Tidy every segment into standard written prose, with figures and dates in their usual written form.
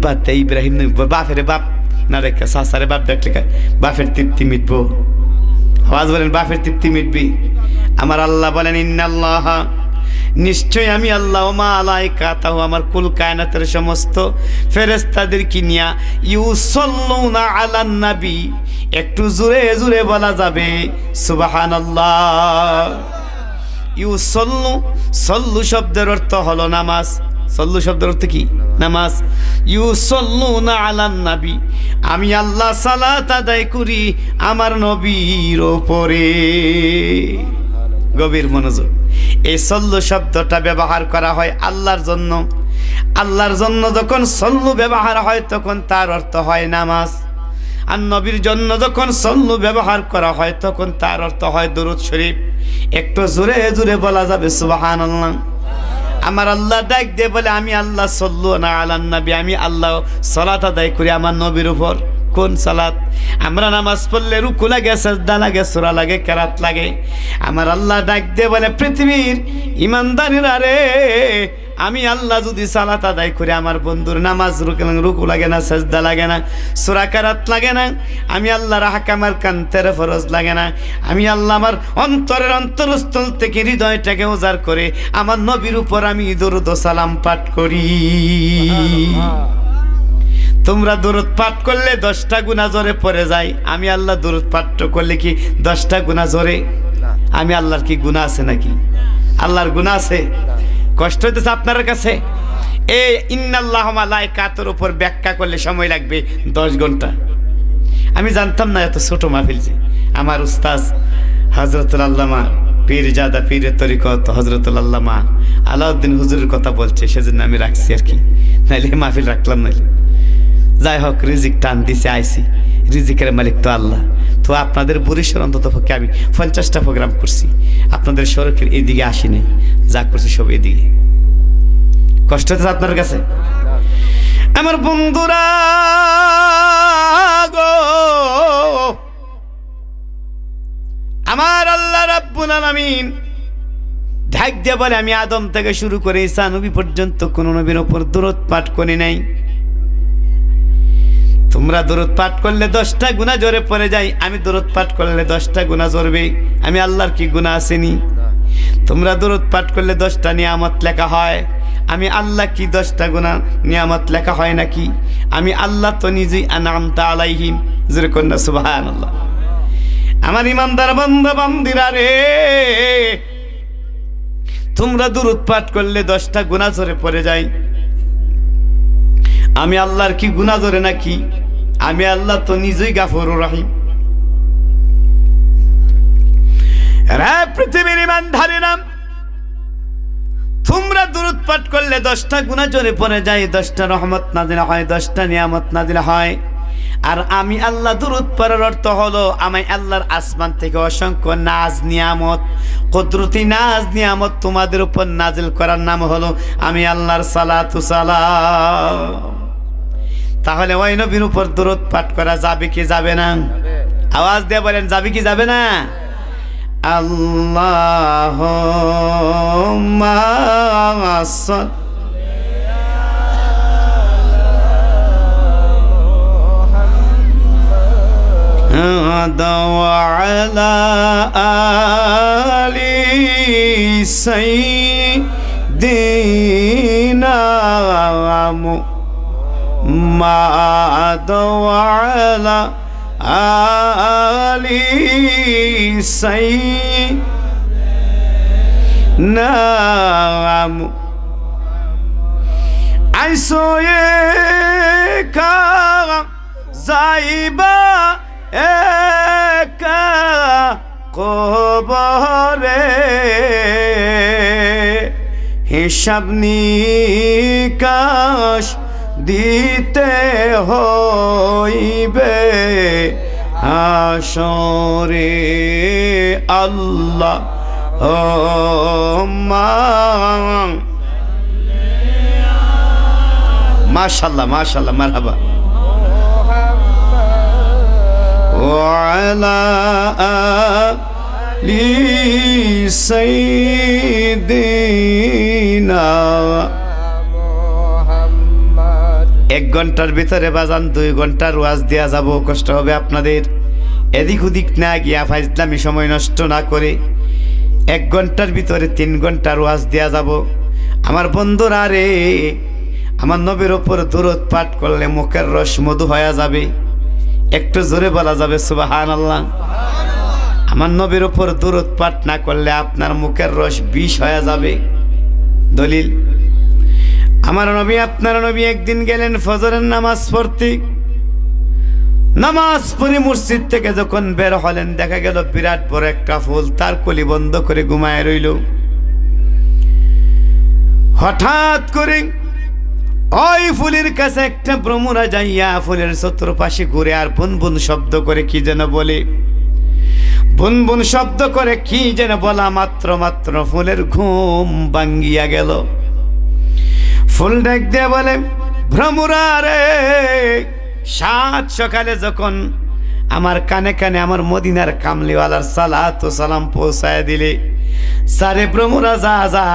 বাদ দেয় ইব্রাহিম বাপের বাপ না রেখে সাসারে বাপ দেখলে বাপের তৃপ্তি মিটবো। আওয়াজ বলেন বাপের তৃপ্তি মিটবি। আমার আল্লাহ বলেন ইন্নাল্লাহ নিশ্চয় আমি আল্লাহ ওয়া মালাইকাতাহু আমার কুল কায়নাতের সমস্ত ফেরেশতাদের কি নিয়া ইউসাল্লুনা আলান নবী একটু জোরে জোরে বলা যাবে সুবহানাল্লাহ। ইউসাল্লু সাল্লু শব্দের অর্থ হলো নামাজ। সাল্লু শব্দের অর্থ কি? নামাজ। ইউসাল্লুনা আলান নবী আমি আল্লাহ সালাত আদায় করি আমার নবীর উপরে। গভীর মনোযোগ। এই সল্লু শব্দটা ব্যবহার করা হয় আল্লাহর জন্য। আল্লাহর জন্য যখন সল্লু ব্যবহার হয় তখন তার অর্থ হয় নামাজ। আর নবীর জন্য যখন সল্লু ব্যবহার করা হয় তখন তার অর্থ হয় দরুদ শরীফ। একটু জোরে জোরে বলা যাবে সুবহানাল্লাহ। আমার আল্লাহ ডাক দিয়ে বলে আমি আল্লাহ সাল্লাল্লাহু আলান নবী আমি আল্লাহ সালাত আদায় করি আমার নবীর উপর। কোন সালাত? আমরা নামাজ পড়লে রুকু লাগে, সাজদা লাগে, সূরা লাগে, কেরাত লাগে। আমার আল্লাহ ডাক দিয়ে বলে পৃথিবীর ইমানদারেরা রে আমি আল্লাহ যদি সালাত আদায় করি আমার বন্ধুর নামাজ রুকু লাগে না, সাজদা লাগে না, সূরা কেরাত লাগে না, আমি আল্লাহর আহকামের কান্তের ফরজ লাগে না, আমি আল্লাহ আমার অন্তরের অন্তরস্থল থেকে হৃদয়টাকে উজাড় করে আমার নবীর উপর আমি দরুদ ও সালাম পাঠ করি। তোমরা দরুদ পাঠ করলে 10টা গুনাহ জোরে পড়ে যায়। আমি আল্লাহ দরুদ পাঠ করলে কি 10টা গুনাহ জোরে? আমি আল্লাহর কি গুনাহ আছে নাকি? আল্লাহর গুনাহ আছে? কষ্ট হইতেছে আপনার কাছে? এই ইন্নাল্লাহ মালাইকাতুর উপর ব্যাখ্যা করলে সময় লাগবে 10 ঘন্টা। আমি জানতাম না এত ছোট মাহফিল যে। আমার উস্তাদ হযরতুল আল্লামা পীরজাদা পীরের তরিকত হযরতুল আল্লামা আলাউদ্দিন হুজুরের কথা বলছে, সেজন্য আমি রাখছি আর কি, নাইলে মাহফিল রাখলাম নাইলে। যাই হোক, রিজিক টান দিছে আইসি, রিজিকের মালিক তো আল্লাহ। তো আপনাদের বরিশাল অন্তত পক্ষে আমি 50টা প্রোগ্রাম করছি, আপনাদের সড়কের এদিকে আসি নাই, যা করছি সব এদিকে। কষ্ট হচ্ছে আপনার কাছে? আমার বন্ধুরা গো, আমার আল্লাহ রাব্বুল আলামিন ঢাক দিয়ে বলে আমি আদম থেকে শুরু করে ঈসা নবী পর্যন্ত কোন নবীর উপর দরুদ পাঠ করি নাই। তোমরা দরুদ পাঠ করলে 10টা গুনাহ জোরে পড়ে যায়, আমি দরুদ পাঠ করলে 10টা গুনাহ জড়বে। আমি আল্লাহর কি গুনাহ আসেনি? তোমরা দরুদ পাঠ করলে 10টা নিয়ামত লেখা হয়, আমি আল্লাহ কি 10টা গুনাহ নিয়ামত লেখা হয় নাকি? আমি আল্লাহ তো নিজেই আনআমতা আলাইহিম, জোরে কন্যা সুবহানাল্লাহ। আমার ইমানদার বান্দা বান্দিরা রে, তোমরা দরুদ পাঠ করলে 10টা গুনাহ জোরে পড়ে যায়। আমি আল্লাহর কি গুনাহ ধরে নাকি? আমি আল্লাহ তো নিজেই গাফুরুর রহিম। রে পৃথিবীর ইমানদারেরা, তোমরা দরুদ পাঠ করলে 10টা গুনাহ জোরে পড়ে যায়, 10টা রহমত নাজিল হয়, 10টা নিয়ামত নাজিল হয়। আর আমি আল্লাহ দরুদ পড়ার অর্থ হলো আমি আল্লাহর আসমান থেকে অসংখ্য নাজ নিয়ামত, কুদরতি নাজ নিয়ামত তোমাদের উপর নাজিল করার নাম হলো আমি আল্লাহর সালাতু সালাম। তাহলে ওই নবীর উপর দরুদ পাঠ করা যাবে কি যাবে না? আওয়াজ দিয়ে বলেন, যাবে কি যাবে না? আল্লাহুম্মা وعلى آل سيدنا محمد وعلى آل سيدنا আইসোয়েকা যাইবা একা কবরে, হিসাব নিকাশ দিতে হইবে হাসরে। আল্লাহ মাশাআল্লাহ মাশাআল্লাহ মারহাবা। وعلى آل سيدنا محمد 1 ঘন্টার ভিতরে বাজান 2 ঘন্টার ওয়াজ দেয়া যাব, কষ্ট হবে আপনাদের। এদিক ওদিক না গিয়া ফাইজলামি সময় নষ্ট না করে 1 ঘন্টার ভিতরে 3 ঘন্টার ওয়াজ দেয়া যাব। আমার বন্ধুরা রে, আমার নবীর ওপর দরুদ পাঠ করলে মুখের রস মধু হয়ে যাবে। একটু জোরে বলা যাবে সুবহানাল্লাহ। আমার নবীর ওপর দরুদ পাঠ না করলে আপনার মুখের রস বিষ হয়ে যাবে। দলিল, আমার নবী আপনার নবী একদিন গেলেন ফজরের নামাজ পড়তে। নামাজ পড়ে মসজিদ থেকে যখন বের হলেন, দেখা গেল বিরাট বড় একটা ফুল তার কলি বন্ধ করে ঘুমায় রইল। হঠাৎ করে ওই ফুলের কাছে একটা ভ্রমরা যাইয়া ফুলের চতুর্পাশে ঘুরে আর বুন বুন শব্দ করে কি যেন বলে, বুন বুন শব্দ করে কি যেন বলা মাত্র মাত্র ফুলের ঘুম ভাঙ্গিয়া গেল। ফুল ডাক দিয়ে বলে, ভ্রমরা রে, সাত সকালে যখন আমার কানে কানে আমার মদিনার কামলিওয়ালার সালাত ও সালাম পৌঁছায় দিলে, সারে ভ্রমরা যা যা,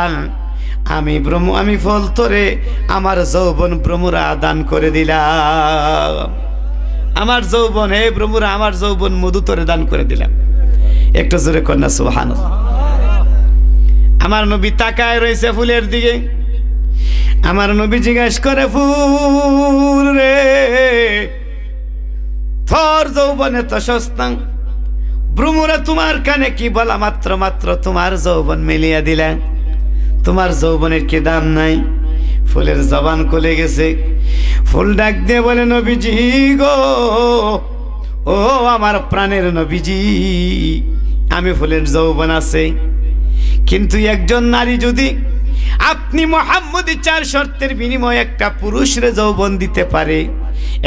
আমি ফল তোরে আমার যৌবন ভ্রমরা দান করে দিলাম। আমার যৌবন, হে ভ্রমরা, আমার যৌবন মধু তোরে দান করে দিলাম। একটু জোরে কন্যা সুবহানাল্লাহ। আমার নবী তাকায় রয়েছে ফুলের দিকে। আমার নবী জিজ্ঞেস করে, ফুল রে, তোর যৌবনে তো সস্তা, ভ্রমরা তোমার কানে কি বলা মাত্র মাত্র তোমার যৌবন মিলিয়ে দিলা, তোমার যৌবনের কি দাম নাই? ফুলের জবান খুলে গেছে। ফুল ডাক দিয়ে বলে, নবীজি গো, ও আমার প্রাণের নবীজি, আমি ফুলের যৌবন আছে, কিন্তু একজন নারী যদি আপনি মুহাম্মদী 4 শর্তের বিনিময়ে একটা পুরুষরে যৌবন দিতে পারে,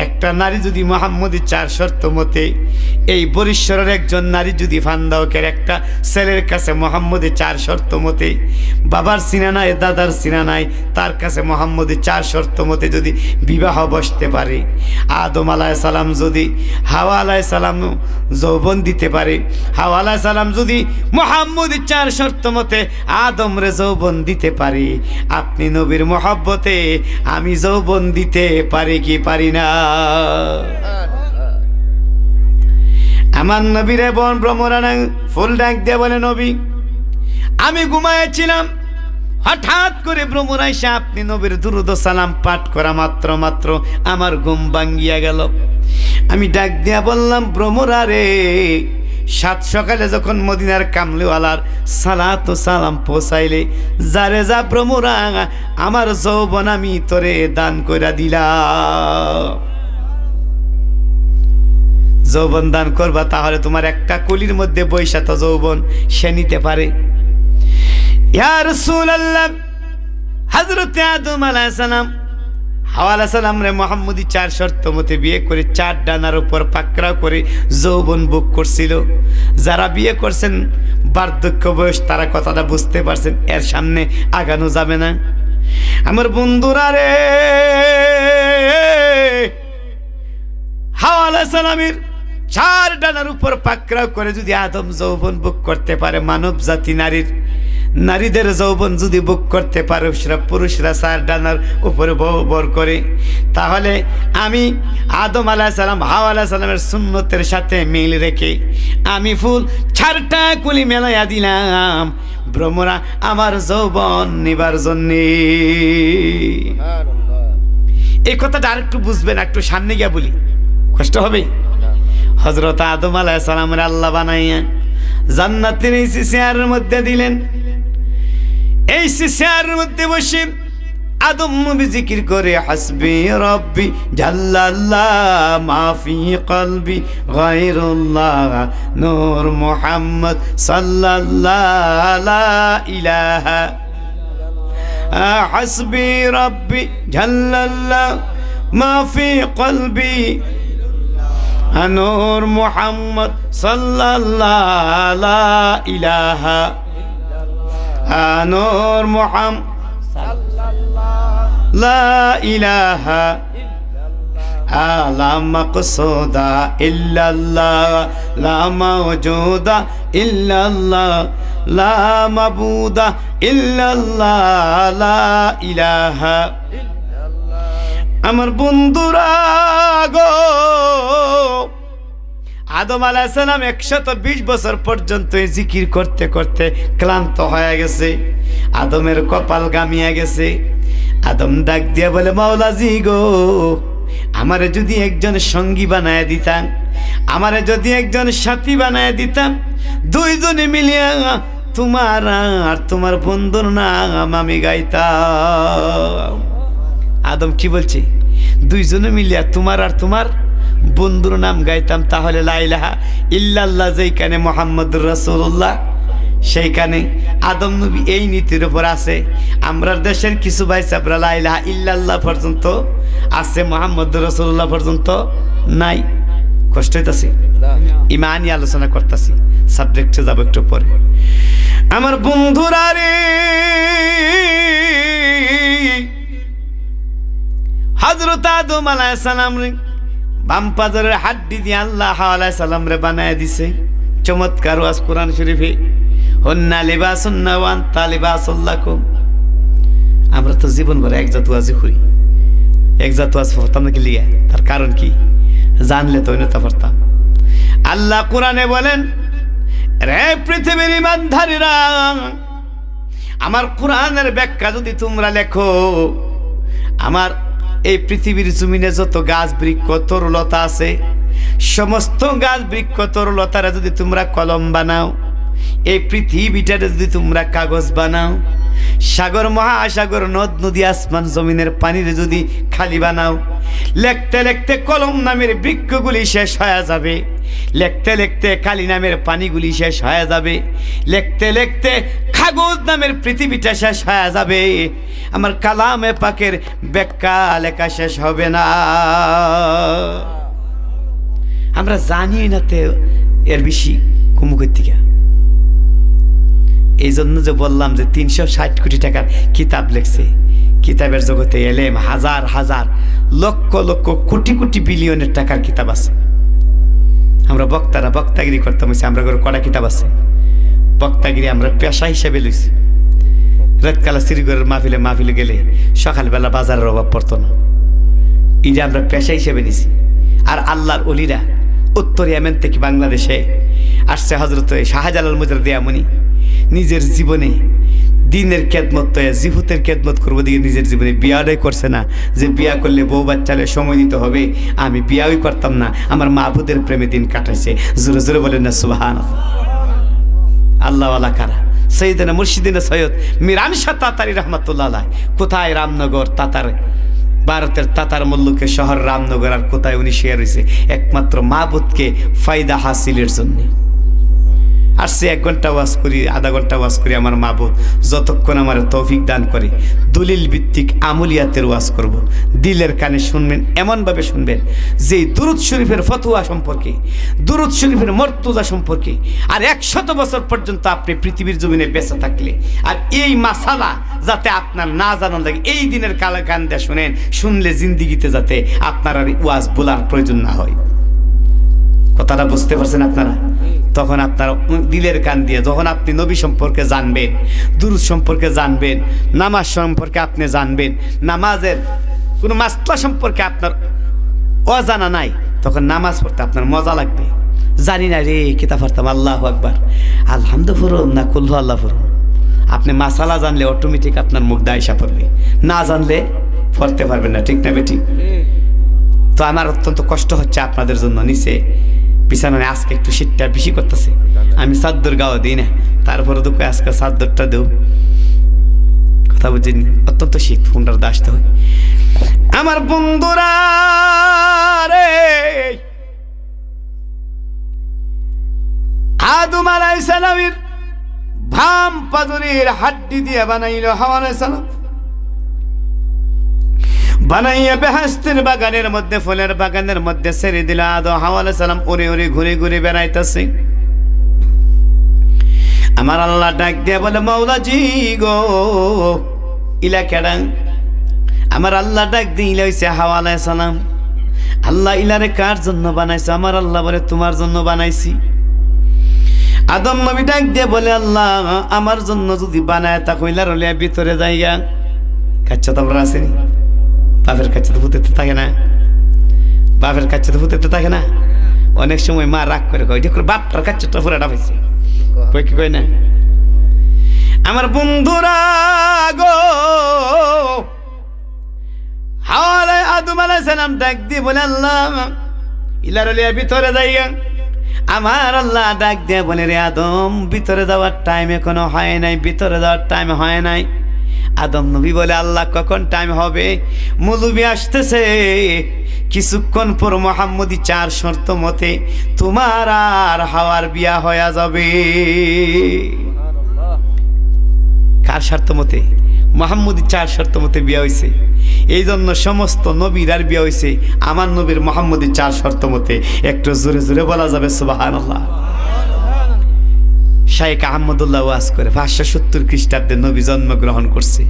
একটা নারী যদি মুহাম্মদী 4 শর্ত মতে, এই বরিশ্বরের একজন নারী যদি ফান্দাওকের একটা ছেলের কাছে মুহাম্মদী 4 শর্ত মতে, বাবার সিনা নাই, দাদার সিনা নাই, তার কাছে মুহাম্মদী 4 শর্ত মতে যদি বিবাহ বসতে পারে, আদম আলাইহিস সালাম যদি হাওয়া আলাইহিস সালাম যৌবন দিতে পারে, হাওয়া আলাইহিস সালাম যদি মুহাম্মদী 4 শর্ত মতে আদমরে যৌবন দিতে পারে, আপনি নবীর মহব্বতে আমি যৌবন দিতে পারি কি পারি না? আমার নবীরে বন ভ্রমরা ফুল ডাক দিয়ে বলে, নবী আমি ঘুমাইছিলাম, হঠাৎ করে ভ্রমরা এসে আপনি নবীর দুরূদ সালাম পাঠ করা মাত্র মাত্র আমার ঘুম ভাঙ্গিয়া গেল। আমি ডাক দিয়া বললাম, ভ্রমরা রে, 7 সকালে যখন মদিনার কামলিওয়ালার সালাত ও সালাম পৌঁছাইলে, যারে যা ভ্রমরা, আমার যৌবন আমি তোরে দান কইরা দিলাম। যৌবন দান করবা, তাহলে তোমার একটা কলির মধ্যে বৈশা তো যৌবন সে নিতে পারে। ইয়া রাসূলুল্লাহ, হযরত আদম আলাইহিস সালাম হাওয়া আলাইহিস সালাম রে মুহাম্মদী 4 শর্ত মতে বিয়ে করে 4 ডানার উপর পাকড়াও করে যৌবন ভোগ করছিল। যারা বিয়ে করছেন বার্ধক্য বয়স, তারা কথাটা বুঝতে পারছেন, এর সামনে আগানো যাবে না। আমার বন্ধুরা রে, হাওয়া আলাইহিস সালামের 4 ডানার উপর পাকড়াও করে যদি আদম যৌবন ভোগ করতে পারে, মানব জাতি নারীদের যৌবন যদি ভোগ করতে পারে পুরুষরা 4 ডানার উপরে ভর করে, তাহলে আমি আদম আলাইহিস সালাম হাওয়া আলাইহিস সালামের সুন্নতের সাথে মিল রেখে আমি ফুল 4টা কুলি মেলাইয়া দিলাম ভ্রমরা আমার যৌবন নিবার জন্য। এই কথাটা আরেকটু বুঝবেন, একটু সামনে গিয়া বলি, কষ্ট হবে। হযরত আদম আলাইহিস সালামের আল্লাহ বানাইয়া জান্নাতের এই চেয়ারের মধ্যে দিলেন। এই চেয়ারের মধ্যে বসে আদম নবী জিকির করে, হাসবি রব্বি জাল্লাল্লাহ মা ফি কলবি গায়রুল্লাহ নূর মুহাম্মদ সাল্লাল্লাহু লা ইলাহা, হাসবি রব্বি জাল্লাল্লাহ মা ফি কলবি নূর মুহাম্মদ সাল্লাল্লাহু লা ইলাহা, নূর মুহাম্মদ সাল্লাল্লাহু লা ইলাহা লা মাকসুদা ইল্লাল্লাহ লা মাওজুদা ইল্লাল্লাহ লা মাবুদা ইল্লাল্লাহ লা ইলাহা আমার বন্ধুরা গো, আদম আলাইহিস সালাম 120 বছর পর্যন্ত জিকির করতে করতে ক্লান্ত হয়ে গেছে, আদমের কপাল গামিয়া গেছে। আদম ডাক দিয়া বলে, মাওলাজি গো, আমারে যদি একজন সঙ্গী বানায় দিতাম, আমারে যদি একজন সাথী বানায় দিতাম, দুইজনে মিলিয়া তোমার আর তোমার বন্ধুর নাম আমি গাইতাম। আদম কি বলছে? দুইজনে মিলিয়া তোমার আর তোমার বন্ধুর নাম গাইতাম। তাহলে লা ইলাহা ইল্লাল্লাহ যেইখানে মুহাম্মদুর রাসূলুল্লাহ সেইখানে আদম নবী এই নীতির উপর আছে। আমরা দেশের কিছু ভাই সাবরা লা ইলাহা ইল্লাল্লাহ পর্যন্ত আছে, মুহাম্মদুর রাসূলুল্লাহ পর্যন্ত নাই। কষ্ট হইতাছে? ইমানি আলোচনা করতেছি, সাবজেক্টে যাব একটু পরে। আমার বন্ধুরা রে, হযরত আদম আলাইহিস সালাম রে বাম পাজরের হাড্ডি দিয়ে আল্লাহ হাওয়া আলাইহিস সালাম রে বানায় দিছে। চমৎকার ওয়াজ কোরআন শরীফে, হুন্না লিবাসুন ওয়া আনতা লিবাসুল লাকুম। আমরা তো জীবন ভরে একজাত ওয়াজই করি, একজাত ওয়াজ পড়তাম না কি লিয়া? তার কারণ কি জানলে তো ওইটা পড়তাম। আল্লাহ কোরআনে বলেন, রে পৃথিবীর ইমানধারীরা, আমার কোরআনের ব্যাখ্যা যদি তোমরা লেখো, আমার এই পৃথিবীর জমিনে যত গাছ বৃক্ষ তরুলতা আছে, সমস্ত গাছ বৃক্ষ তরুলতারা যদি তোমরা কলম বানাও, এই পৃথিবীটারে যদি তোমরা কাগজ বানাও, সাগর মহাসাগর নদ নদী আসমান জমিনের পানির যদি খালি বানাও, লিখতে লিখতে কলম নামের বৃক্ষগুলি শেষ হয়ে যাবে, লিখতে লিখতে কালি নামের পানিগুলি শেষ হয়ে যাবে, লিখতে লিখতে কাগজ নামের পৃথিবীটা শেষ হয়ে যাবে, আমার কালামে পাকের ব্যাখ্যা লেখা শেষ হবে না। আমরা জানি না তে এর বেশি কুমুকের থেকে। এই জন্য যে বললাম যে 360 কোটি টাকার কিতাব লেখছে। কিতাবের জগতে এলেম হাজার হাজার লক্ষ লক্ষ কোটি কোটি বিলিয়নের টাকার কিতাব আছে। আমরা বক্তারা বক্তাগিরি করতাম, আমরা ঘরে কড়া কিতাব আছে। বক্তাগিরি আমরা পেশা হিসেবে লইছি। রাতকালা শ্রীগড়ের মাহফিলে গেলে সকালবেলা বাজারের অভাব পড়তো না, এটা আমরা পেশা হিসেবে নিছি। আর আল্লাহর ওলিরা উত্তর ইয়েমেন থেকে বাংলাদেশে আসছে। হযরত শাহজালাল মুজাদ্দিদ নিজের জীবনে দিনের খেদমত জিহুতের খেদমত করবো দিয়ে নিজের জীবনে বিয়াটাই করছে না, যে বিয়া করলে বউ বাচ্চালে সময় দিতে হবে। আমি বিয়াই করতাম না, আমার মাহবুদের প্রেমে দিন কাটাইছে। জোরে জোরে বলেন না সুবহানাল্লাহ। আল্লাহওয়ালা কারা? সৈয়দনা মুর্শিদিনা সৈয়দ মীর আনশা তাতারি রহমাতুল্লাহ আলাইহ। কোথায়? রামনগর তাতার, ভারতের তাতার মল্লুকের শহর রামনগর। আর কোথায় উনি শেয়ার হয়েছে? একমাত্র মাহবুদকে ফায়দা হাসিলের জন্য আসছে। 1 ঘন্টা ওয়াজ করি, আধা ঘন্টা ওয়াজ করি, আমার মাহবুদ যতক্ষণ আমার তৌফিক দান করে দলিল ভিত্তিক আমলিয়াতের ওয়াজ করব। দিলের কানে শুনবেন, এমনভাবে শুনবেন যে দুরূদ শরীফের ফতোয়া সম্পর্কে, দুরূদ শরীফের মর্তজা সম্পর্কে আর 100 বছর পর্যন্ত আপনি পৃথিবীর জমিনে বেঁচে থাকলে আর এই মাসালা যাতে আপনার না জানার লাগে, এই দিনের কালে কান দিয়ে শুনেন, শুনলে জিন্দিগিতে যাতে আপনার আর ওয়াজ বলার প্রয়োজন না হয়। কথাটা বুঝতে পারছেন আপনারা? তখন আপনার দিলের কান দিয়ে যখন আপনি নবী সম্পর্কে জানবেন, দুরূদ সম্পর্কে জানবেন, নামাজ সম্পর্কে আপনি জানবেন, নামাজের কোনো মাসলা সম্পর্কে আপনার অজানা নাই, তখন নামাজ পড়তে আপনার মজা লাগবে। জানি না রে কিতাব পড়তাম, আল্লাহু আকবার, আলহামদুলিল্লাহ না কুল্লু আল্লাহ পড়ুন। আপনি মাসালা জানলে অটোমেটিক আপনার মুখ দায়সা পড়বে, না জানলে পড়তে পারবেন না। ঠিক না বেটি? তো আমার অত্যন্ত কষ্ট হচ্ছে আপনাদের জন্য। নিচে বিছানায় আজকে একটু শীতটা বেশি করতেছে, আমি চাদর গাও দিই না, তারপরে তো আজকে চাদরটা দেও। কথা বুঝিনি? অত্যন্ত শীত, ফোনটার আসতে হয়। আমার বন্ধুরা রে, আদম আলাইহিস সালামের ভাম পাজরের হাড্ডি দিয়ে বানাইল হাওয়া আলাইহিস সালাম, বানাইয়া বেহেশতের বাগানের মধ্যে, ফুলের বাগানের মধ্যে ছেড়ে দিল। আদম হাওয়া আলাইহিস সালাম ওরে ওরে ঘুরে ঘুরে বেড়াইতেছে। আমার আল্লাহ ডাক দিয়ে বলে, মাওলাজি গো, ইলা কেডা? আমার আল্লাহ ডাক দিয়ে ইলা হইছে হাওয়া আলাইহিস সালাম। আল্লাহ ইলারে কার জন্য বানাইছে? আমার আল্লাহ বলে, তোমার জন্য বানাইছি। আদম নবী ডাক দিয়ে বলে, আল্লাহ আমার জন্য যদি বানায় তা কইলার হলে ভিতরে যাইগা। কাচ্চা তোমরা আসেনি? বাপের কাছে তো ভূতেতে থাকে না, বাপের কাছে তো ভূতেতে থাকে না। অনেক সময় মা রাগ করে কয় যে বাপটার কাছে তো পুরাটা পাইছে, কই কি কয় না। আমার বন্ধুরা গো, হাওয়া আদম আলাইহিস সালাম ডাক দিয়ে বলে আল্লাহ ইলারলিয়া ভিতরে যাইয়া। আমার আল্লাহ ডাক দিয়ে বলে রে আদম ভিতরে যাওয়ার টাইম এখনো হয় নাই, ভিতরে যাওয়ার টাইম হয় নাই। আদম নবী বলে আল্লাহ কখন টাইম হবে? মৌলবি আসতেছে, কিছুক্ষণ পর মুহাম্মদী 4 শর্ত মতে তোমার আর হাওয়ার বিয়া হয়ে যাবে। কার শর্ত মতে? মুহাম্মদী 4 শর্ত মতে বিয়া হয়েছে। এই জন্য সমস্ত নবীর আর বিয়া হয়েছে আমার নবীর মুহাম্মদী 4 শর্ত মতে। একটু জোরে জোরে বলা যাবে সুবহানাল্লাহ। শাইখ আহমদুল্লাহ ওয়াজ করে 570 খ্রিস্টাব্দে নবী জন্মগ্রহণ করছে,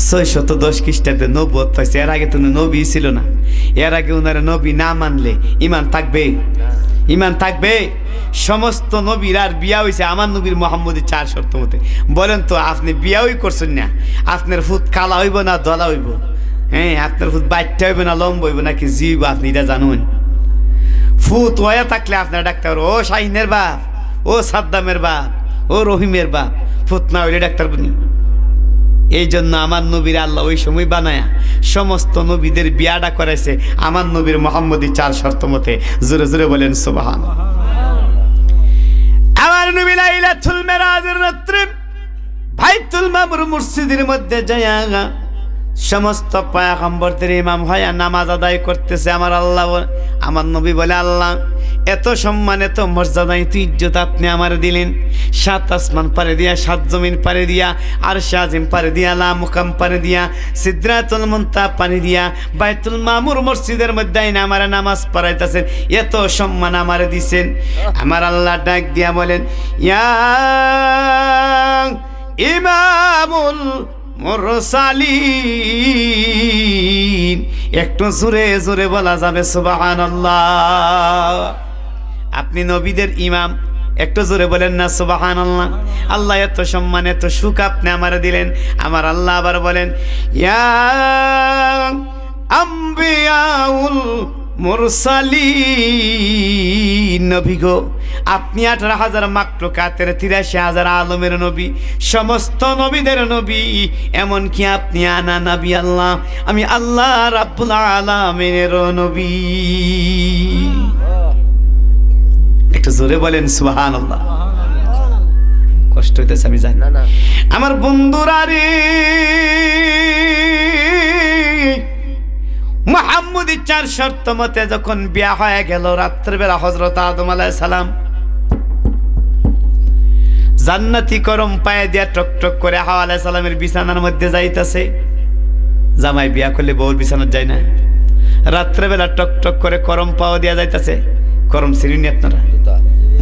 610 খ্রিস্টাব্দে নবুয়ত পাইছে। এর আগে তো নবী ছিল না। এর আগে ওনারা নবী না মানলে ইমান থাকবে? ইমান থাকবে? সমস্ত নবীর আর বিয়া হয়েছে আমার নবীর মুহাম্মদী 4 শর্ত মতে। বলেন তো আপনি বিয়াই করছেন না, আপনার ফুট কালা হইব না দলা হইব? হ্যাঁ, আপনার ফুট বাচ্চা হইব না লম্ব হইব নাকি জীব? আপনি এটা জানুন। ফুট ওয়া থাকলে আপনার ডাক্তার ও শাহিনের বাপ, ও সাদ্দামের বাপ, ও রহিমের বাপ। ফুত না হইলে ডাক্তার বনি। এই জন্য আমার নবীর আল্লাহ ওই সময় বানায়া সমস্ত নবীদের বিয়াটা করেছে আমার নবীর মুহাম্মদী 4 শর্ত মতে। জোরে জোরে বলেন সুবহানাল্লাহ। আমার নবী লাইলাতুল মিরাজের রাত্রে বাইতুল মামুর মসজিদের মধ্যে যায়া সমস্ত পয়গম্বরদের ইমাম হয়ে নামাজ আদায় করতেছে। আমার আল্লাহ, আমার নবী বলে আল্লাহ এত সম্মান এত মর্যাদা এত ইজ্জত আপনি আমার দিলেন। 7 আসমান পারে দিয়া, 7 জমিন পারে দিয়া, আরশে আজিম পারে দিয়া, লা মুকাম পারে দিয়া, সিদরাতুল মুনতাহা পানি দিয়া বাইতুল মামুর মসজিদের মধ্যে আইনা আমার নামাজ পড়াইতেছেন। এত সম্মান আমারে দিছেন। আমার আল্লাহ ডাক দিয়া বলেন ইয়া ইমামুল মুরসালিন। একটু জোরে জোরে বলা যাবে সুবহানাল্লাহ। আপনি নবীদের ইমাম, একটু জোরে বলেন না সুবহানাল্লাহ। আল্লাহ এত সম্মান এত সুখ আপনি আমারে দিলেন। আমার আল্লাহ আবার বলেন ইয়া আম্বিয়াউল মুরসালিন। নবী গো আপনি 18,000 মাকলুকাতের 83,000 আলমের নবী, সমস্ত নবীদের নবী। এমনকি আপনি আনা নবী আল্লাহ, আমি আল্লাহ রাব্বুল আলামিনের নবী। একটু জোরে বলেন সুবহানাল্লাহ। কষ্ট হইতেছে আমি জানি না। আমার বন্ধুরা রে, মুহাম্মদী 4 শর্ত মতে যখন বিয়া হয়ে গেল, রাত্রেবেলা হযরত আদম আলাইহিস সালাম জান্নাতি করম পায়ে দিয়া টক টক করে হাওয়া আলাইহিস সালামের বিছানার মধ্যে যাইতাছে। জামাই বিয়া করলে বউর বিছানার যায় না? রাত্রেবেলা টক টক করে করম পাও দিয়া যাইতাছে। করম চিনেন আপনারা?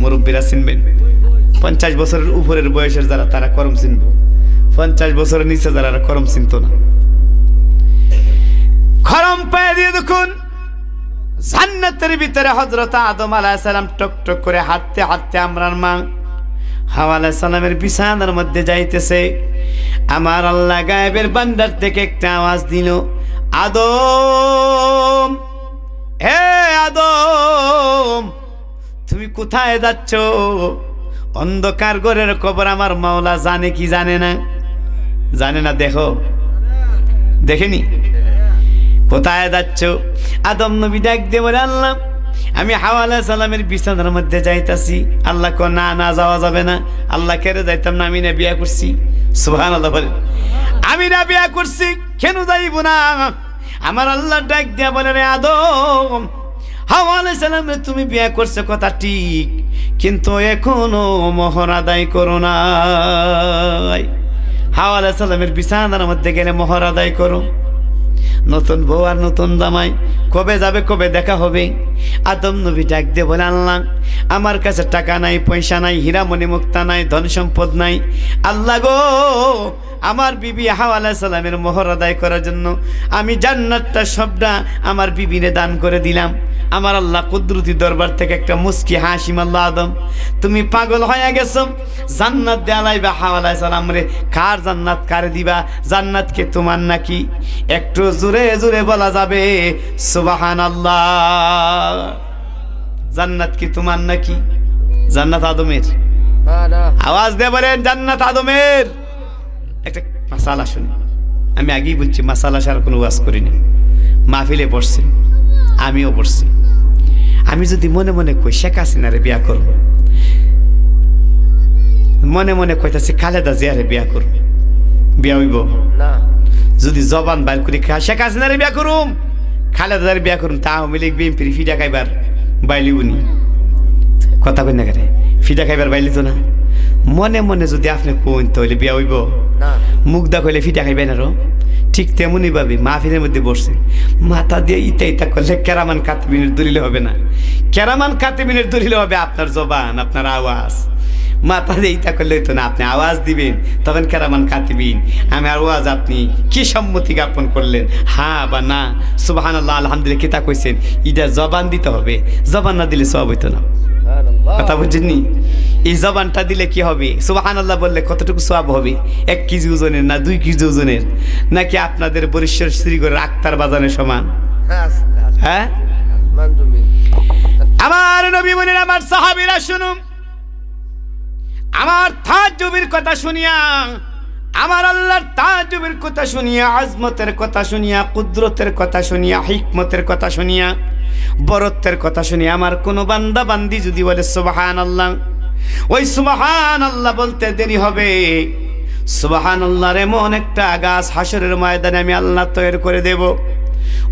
মুরব্বীরা চিনবেন। 50 বছরের উপরের বয়সের যারা তারা করম চিনবে, 50 বছরের নিচে যারা করম চিনত না। খরম পায়ে দিয়ে দেখুন জান্নাতের ভিতরে হযরত আদম আলাইহিস সালাম টক টক করে হাঁটতে হাঁটতে আমরার মা হাওয়া আলাইহিস সালামের বিছানার মধ্যে যাইতেছে। আমার আল্লাহ গায়েবের ভান্ডার থেকে একটা আওয়াজ দিল, আদম, হে আদম তুমি কোথায় যাচ্ছ? অন্ধকার ঘরের খবর আমার মাওলা জানে কি জানে না? জানে না? দেখো, দেখেনি? কোথায় যাচ্ছ? আদম নবী ডাক দিয়ে বলে আল্লাহ আমি হাওয়া আলাইহিস সালামের বিছানার মধ্যে যাইতাছি। আল্লাহ কো না না যাওয়া যাবে না। আল্লাহ কেড়ে যাইতাম না, আমি না বিয়া করছি। সুবহানাল্লাহ বলেন। আমি না বিয়া করছি, কেন যাইব না? আমার আল্লাহ ডাক দিয়া বলে রে আদম, হাওয়া আলাইহিস সালামের তুমি বিয়া করছো কথা ঠিক, কিন্তু এখনো মোহর আদায় করো নাই। হাওয়া আলাইহিস সালামের বিছানার মধ্যে গেলে মোহর আদায় করো। নতুন বউ আর নতুন জামাই কবে যাবে, কবে দেখা হবে? আদম নবী ডাক দিয়ে বলে আল্লাহ আমার কাছে টাকা নাই, পয়সা নাই, হীরামণি মুক্তা নাই, ধন সম্পদ নাই। আল্লাহ গো আমার বিবি হাওয়া আলাইহিস সালামের মোহর আদায় করার জন্য আমি জান্নাতটা সবটা আমার বিবিরে দান করে দিলাম। আমার আল্লাহ কুদরতি দরবার থেকে একটা মুস্কি হাসি মারল, আদম তুমি পাগল হয়ে গেছো, জান্নাত দেয়ালাইবা হাওয়া আলাইহিস সালাম রে, কার জান্নাত কারে দিবা? জান্নাত কি তোমার নাকি? একটু জোরে জোরে বলা যাবে সুবহানাল্লাহ। জান্নাত কি তোমার নাকি? জান্নাত আদমের। আওয়াজ দিয়ে বলেন জান্নাত আদমের। একটা মাসালা শুনি, আমি আগেই বলছি মাসালা সারা কোনো ওয়াজ করিনি, মাহফিলে পড়ছি, আমিও পড়ছি। আমি যদি মনে মনে কই শেখ হাসিনারে বিয়া করব, মনে মনে কইতাছি খালেদা জিয়ারে বিয়া করব, বিয়া হইব না? যদি জবান বাইর করি শেখ হাসিনারে বিয়া করুম, খালেদা জিয়ারে বিয়া করুম, তা আওয়ামী লীগ বিএনপির ফিডা খাইবার বাইলিবনি। কথা কই না করে ফিডা খাইবার বাইলি তো না। মনে মনে যদি আপনি কোন তাহলে বিয়া হইব না? মুখ দা কইলে ফিডা খাইবেন আরো। ঠিক তেমনি ভাবে মাহফিলের মধ্যে বসছে, মাথা দিয়ে ইতা ইতা করলে কেরামান কাতিবিনের দলিল হবে না। কেরামান কাতিবিনের দলিল হবে আপনার জবান, আপনার আওয়াজ। মাথা দিয়ে ইতা করলে হইতো না, আপনি আওয়াজ দিবেন তখন কেরামান কাতিবিন। আমি আওয়াজ আপনি কি সম্মতি জ্ঞাপন করলেন, হ্যাঁ বা না, সুবহানাল্লাহ আলহামদুলিল্লাহ কিতা কইছেন, এটা জবান দিতে হবে। জবান না দিলে সব হইতো না। কথা বুঝছেননি? এই জবানটা দিলে কি হবে? সুবহানাল্লাহ বললে কতটুকু সওয়াব হবে? 1 কেজি ওজনের না 2 কেজি ওজনের, নাকি আপনাদের বরিশ্বর শ্রীগড়ের আক্তার বাজানের সমান? হ্যাঁ, আমার নবী বলেন, আমার সাহাবীরা শুনুন, আমার তাজ্জুবের কথা শুনিয়া, আমার আল্লাহর তাজ্জুবের কথা শুনিয়া, আজমতের কথা শুনিয়া, কুদরতের কথা শুনিয়া, হিকমতের কথা শুনিয়া, বরত্বের কথা শুনিয়া আমার কোন বান্দা বান্দি যদি বলে সুবহানাল্লাহ, ওই সুবহানাল্লাহ বলতে দেরি হবে। সুবহানাল্লাহর এমন একটা গাছ হাসরের ময়দানে আমি আল্লাহ তৈরি করে দেব।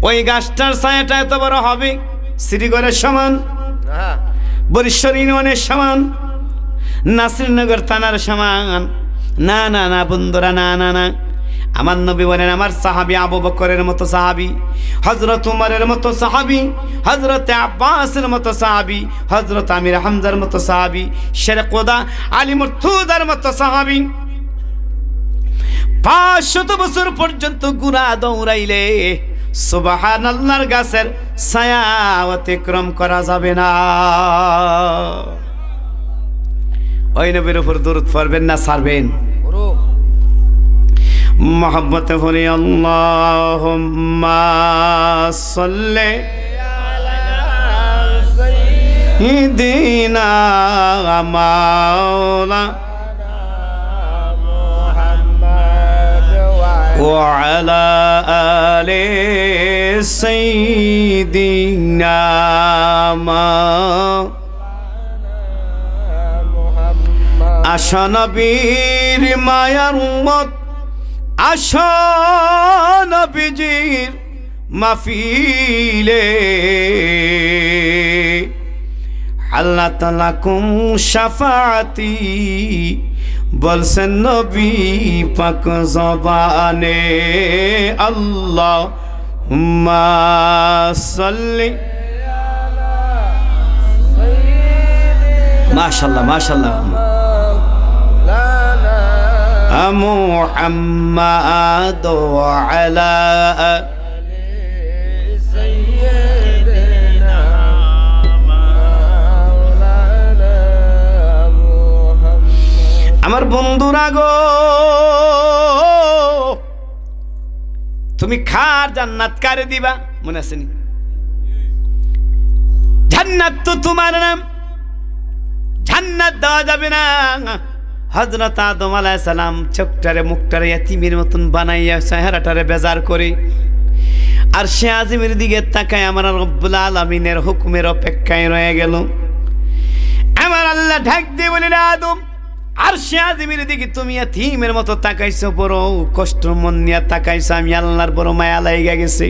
ওই গাছটার ছায়াটা এত বড় হবে শ্রীগড়ের সমান, বরিশ্বর ইউনিয়নের সমান, নাসিরনগর থানার সমান। না না না বন্ধুরা, না না না। আমার নবী বলেন, আমার সাহাবী আবু বকরের মতো সাহাবী, হযরত উমরের মতো সাহাবী, হযরত আব্বাসের মতো সাহাবী, হযরত আমির হামজার মতো সাহাবী, শের কোদা আলী মুর্তুজার মতো সাহাবী 500 বছর পর্যন্ত গুনা দৌড়াইলে সুবহানাল্লাহর গাছের ছায়া অতিক্রম করা যাবে না। ওই নবীর উপর দরুদ পড়বেন না ছাড়বেন? মোহাম্মতে পড়ি আল্লাহুম্মা সাল্লি আলা সাইয়্যিদিনা মাওলানা মুহাম্মদ ওয়া আলা আলি সাইয়্যিদিনা আশা নবীর মায়ার উম্মত, আশা নবীজির মাহফিলে, আল্লাহ তাআলা কুম শাফাআতি বলছেন নবী পাক জবানে, আল্লাহুম্মা সাল্লি মাশাআল্লাহ মাশাআল্লাহ মুহাম্মাদ ওয়া আলা সাইয়্যিদিনা মাওলানা মুহাম্মদ। আমার বন্ধুরা গো, তুমি খার জান্নাত কারে দিবা? মনে আছে নি? জান্নাত তো তোমার নাম, জান্নাত দেওয়া যাবে না। হযরত আদম আলাইহিস সালাম চোখটারে মুখটারে ইয়াতীমের মতন বানাইয়া চেহারাটারে বেজার করে আর সে আজিমের দিকে তাকায় আমার রব্বুল আলামিনের হুকুমের অপেক্ষায় রয়ে গেল। আমার আল্লাহ ঢাক দিয়ে বলেন, আদম আর সে আজিমের দিকে তুমি ইয়াতীমের মতো তাকাইছো, বড় কষ্ট মন নিয়ে তাকাইছো। আমি আল্লাহর বড় মায়া লাইগা গেছে,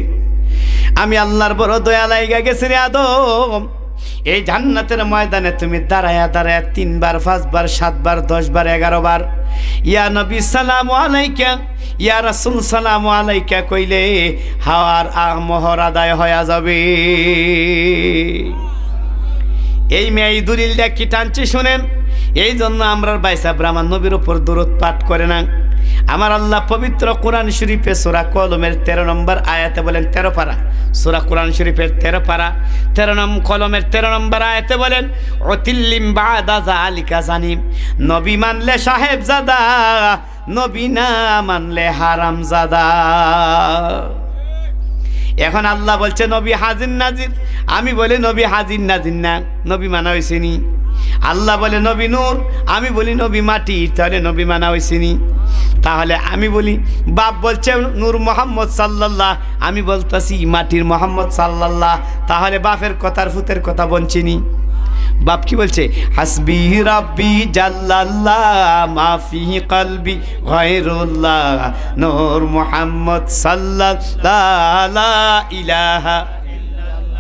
আমি আল্লাহর বড় দয়া লাইগা গেছে রে আদম। এই জান্নাতের ময়দানে তুমি দাঁড়ায়া দাঁড়ায়া 3 বার 5 বার 7 বার 10 বার 11 বার ইয়া নবী সালামু আলাইকা, ইয়া রাসূল সালামু আলাইকা কইলে হাওয়ার মোহর আদায় হয়ে যাবে। এই মেয়ে এই দলিলটা কি টানছে শুনেন। এই জন্য আমরা ভাই সাহেব আমার নবীর উপর দরুদ পাঠ করে না, আমার আল্লাহ পবিত্র কোরআন শরীফে সূরা কলমের 13 নম্বর আয়াতে বলেন, 13 পারা সূরা কোরআন শরীফের 13 পারা 13 কলমের 13 নম্বর আয়াতে বলেন, উতিল্লিম বাদা যালিকা জানিম, নবী মানলে সাহেবজাদা, নবী না মানলে হারামজাদা। এখন আল্লাহ বলছে নবী হাজির নাজির, আমি বলি নবী হাজির নাজির না, নবী মানা হয়েছে নি। আল্লাহ বলে নবী নূর, আমি বলি নবী মাটি, তাহলে নবী মানা হয়েছে নি। তাহলে আমি বলি বাপ বলছে নূর মোহাম্মদ সাল্লাল্লাহ, আমি বলতেছি মাটির মোহাম্মদ সাল্লাল্লাহ, তাহলে বাপের কথার ফুতের কথা বলছিনি। বাপ কি বলছে, হাসবি রাব্বি জাল্লাল্লাহ মাফি কলবি গায়রুল্লাহ নূর মোহাম্মদ সাল্লাল্লাহ লা ইলাহা।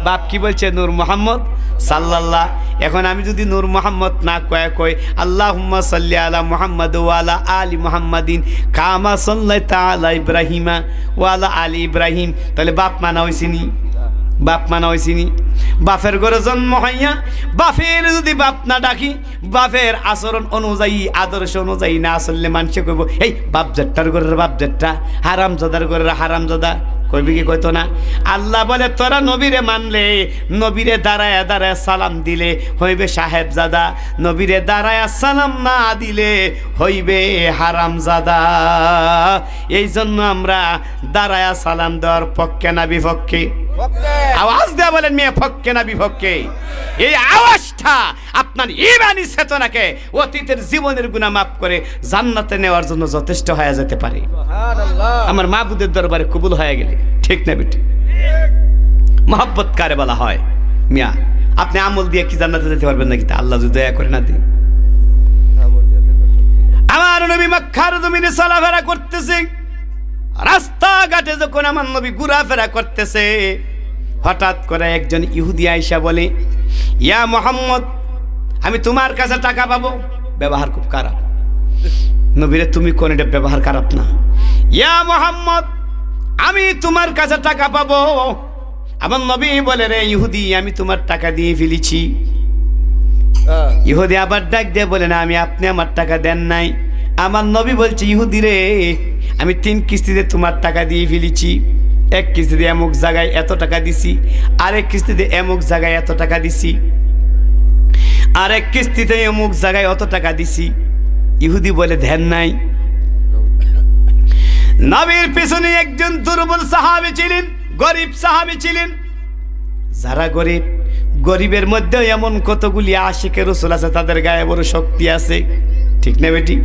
বাপ কি বলছে, নূর মোহাম্মদ সাল্লাল্লাহ। এখন আমি যদি নূর মোহাম্মদ না কই আল্লাহুম্মা সাল্লি আলা মুহাম্মাদ ওয়া আলা আলি মুহাম্মাদিন কামা সাল্লাইতা আলা ইব্রাহিমা ওয়া আলা আলি ইব্রাহিম, তাহলে বাপ মানা হইছিনি? বাপ মানা হইছিনি? বাপের ঘরে জন্ম হইয়া বাপের যদি বাপ না ডাকি, বাপের আচরণ অনুযায়ী আদর্শ অনুযায়ী না চললে মানুষে কইব এই বাপ জেট্টার ঘরের বাপ জেট্টা, হারামজাদার ঘরের হারামজাদা, কইবি কি কইতো না? আল্লাহ বলে তোরা নবীরে মানলে, নবীরে দাঁড়ায় দাঁড়ায় সালাম দিলে হইবে সাহেবজাদা, নবীরে দাঁড়ায় সালাম না দিলে হইবে হারামজাদা। এই জন্য আমরা দাঁড়ায় সালাম দেওয়ার পক্ষে না বিপক্ষে? আওয়াজ দেয়া বলেন মেয়ে, পক্ষে না বিপক্ষে? এই আওয়াজটা আপনার ঈমানি চেতনাকে, অতীতের জীবনের গুনাহ মাফ করে জান্নাতে নেওয়ার জন্য যথেষ্ট হয়ে যেতে পারে। আমার মাহবুদের দরবারে কবুল হয়ে গেলে, ঠিক না বেটি? মহব্বত কারে বলা হয় মিয়া? আপনি আমল দিয়ে কি জান্নাতে যেতে পারবেন নাকি? তা আল্লাহ যদি দয়া করে না দিন। আমার নবী মক্কার জমিনে চলাফেরা করতেছে, রাস্তাঘাটে যখন আমার নবী ঘোরাফেরা করতেছে, হঠাৎ করে একজন ইহুদি আইসা বলে, ইয়া মুহাম্মদ, আমি তোমার কাছে টাকা পাবো। ব্যবহার খুব খারাপ। নবীরে তুমি কোন এটা ব্যবহার খারাপ না। ইয়া মুহাম্মদ, আমি তোমার কাছে টাকা পাবো। আমার নবী বলে, রে ইহুদি, আমি তোমার টাকা দিয়ে ফেলেছি। ইহুদি আবার ডাক দিয়ে বলে, না, আপনি আমার টাকা দেন নাই। আমার নবী বলছে, ইহুদি রে, আমি 3 কিস্তিতে তোমার টাকা দিয়ে ফেলেছি। 1 কিস্তিতে এমুক জায়গায় এত টাকা দিছি, আরেক কিস্তিতে এমুক জায়গায় এত টাকা দিছি, আরেক কিস্তিতে এমুক জায়গায় অত টাকা দিছি। ইহুদি বলে, ধ্যান নাই। নবীর পিছনে একজন দুর্বল সাহাবী ছিলেন, গরিব সাহাবী ছিলেন। যারা গরিব, গরিবের মধ্যে এমন কতগুলি আশিকে রাসূল আছে, তাদের গায়ে বড় শক্তি আছে, ঠিক না বেটি?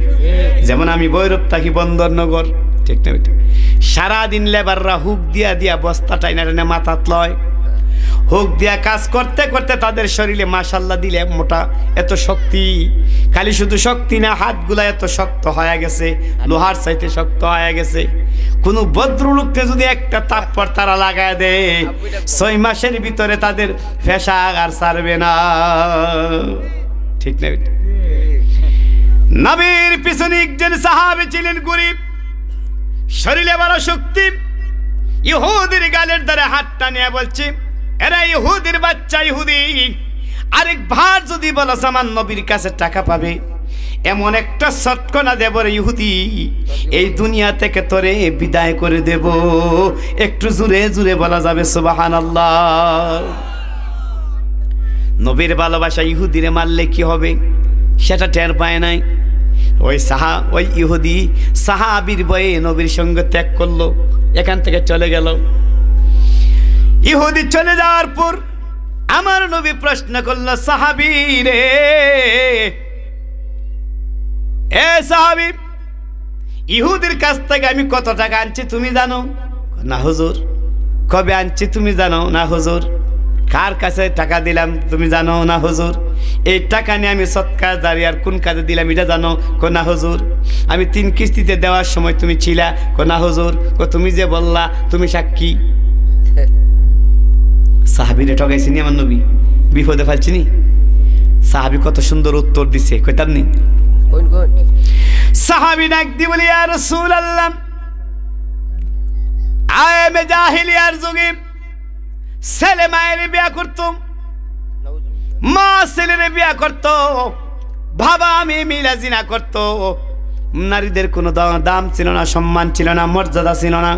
যেমন আমি ভৈরব থাকি বন্দরনগর, ঠিক না বেটি? সারাদিন লেবাররা হুক দিয়া দিয়া বস্তা টাইনা টাইনা মাথাত লয়, হুক দিয়া কাজ করতে করতে তাদের শরীরে মাশাল্লাহ দিলে মোটা এত শক্তি। খালি শুধু শক্তি না, হাতগুলা এত শক্ত হয়ে গেছে, লোহার চাইতে শক্ত হয়ে গেছে। কোনো ভদ্রলোককে যদি একটা তাপ্পর তারা লাগায় দেয়, 6 মাসের ভিতরে তাদের ফেসা আর ছাড়বে না, ঠিক না বেটি? নবীর পিছনে একজন সাহাবী ছিলেন গরিব, শরীরে বড় শক্তি। ইহুদির গালের দ্বারা হাতটা নিয়ে বলছে, এরা ইহুদির বাচ্চা ইহুদি, আরেক ভার যদি বলো আমার নবীর কাছে টাকা পাবে, এমন একটা সটকনা দেব রে ইহুদি, এই দুনিয়া থেকে তোরে বিদায় করে দেব। একটু জোরে জোরে বলা যাবে সুবহানাল্লাহ। নবীর ভালোবাসা ইহুদিরে মারলে কি হবে সেটা টের পায় নাই। ওই ইহুদি সাহাবীর ভয়ে নবীর সঙ্গে ত্যাগ করলো, এখান থেকে চলে গেল। ইহুদি চলে যাওয়ার পর আমার নবী প্রশ্ন করলো, সাহাবী রে, এ সাহাবী, ইহুদির কাছ থেকে আমি কত টাকা আনছি তুমি জানো? না হুজুর। কবে আনছি তুমি জানো? না হুজুর। কার কাছে টাকা দিলাম তুমি জানো? না হুজুর। এই টাকা নিয়ে আমি সৎকার জারিয়ার কোন কাজে দিলাম এটা জানো? না হুজুর। আমি 3 কিস্তিতে দেওয়ার সময় তুমি ছিলা? না হুজুর। তুমি যে বললা তুমি সাক্ষী। সাহাবীরে ঠকাইছি নি আমার নবী, বিপদে ফেলছি নি। সাহাবী কত সুন্দর উত্তর দিছে, কইতাম নি? সাহাবী ডাক দি বলি, ইয়া রাসূলুল্লাহ, আয়েমে জাহিলিয়ার যুগে ছেলে মায়ের বিয়া করতো, মা ছেলের বিয়া করতো, বাবা আমি মিলা জিনা করতো, নারীদের কোনো দাম ছিল না, সম্মান ছিল না, মর্যাদা ছিল না।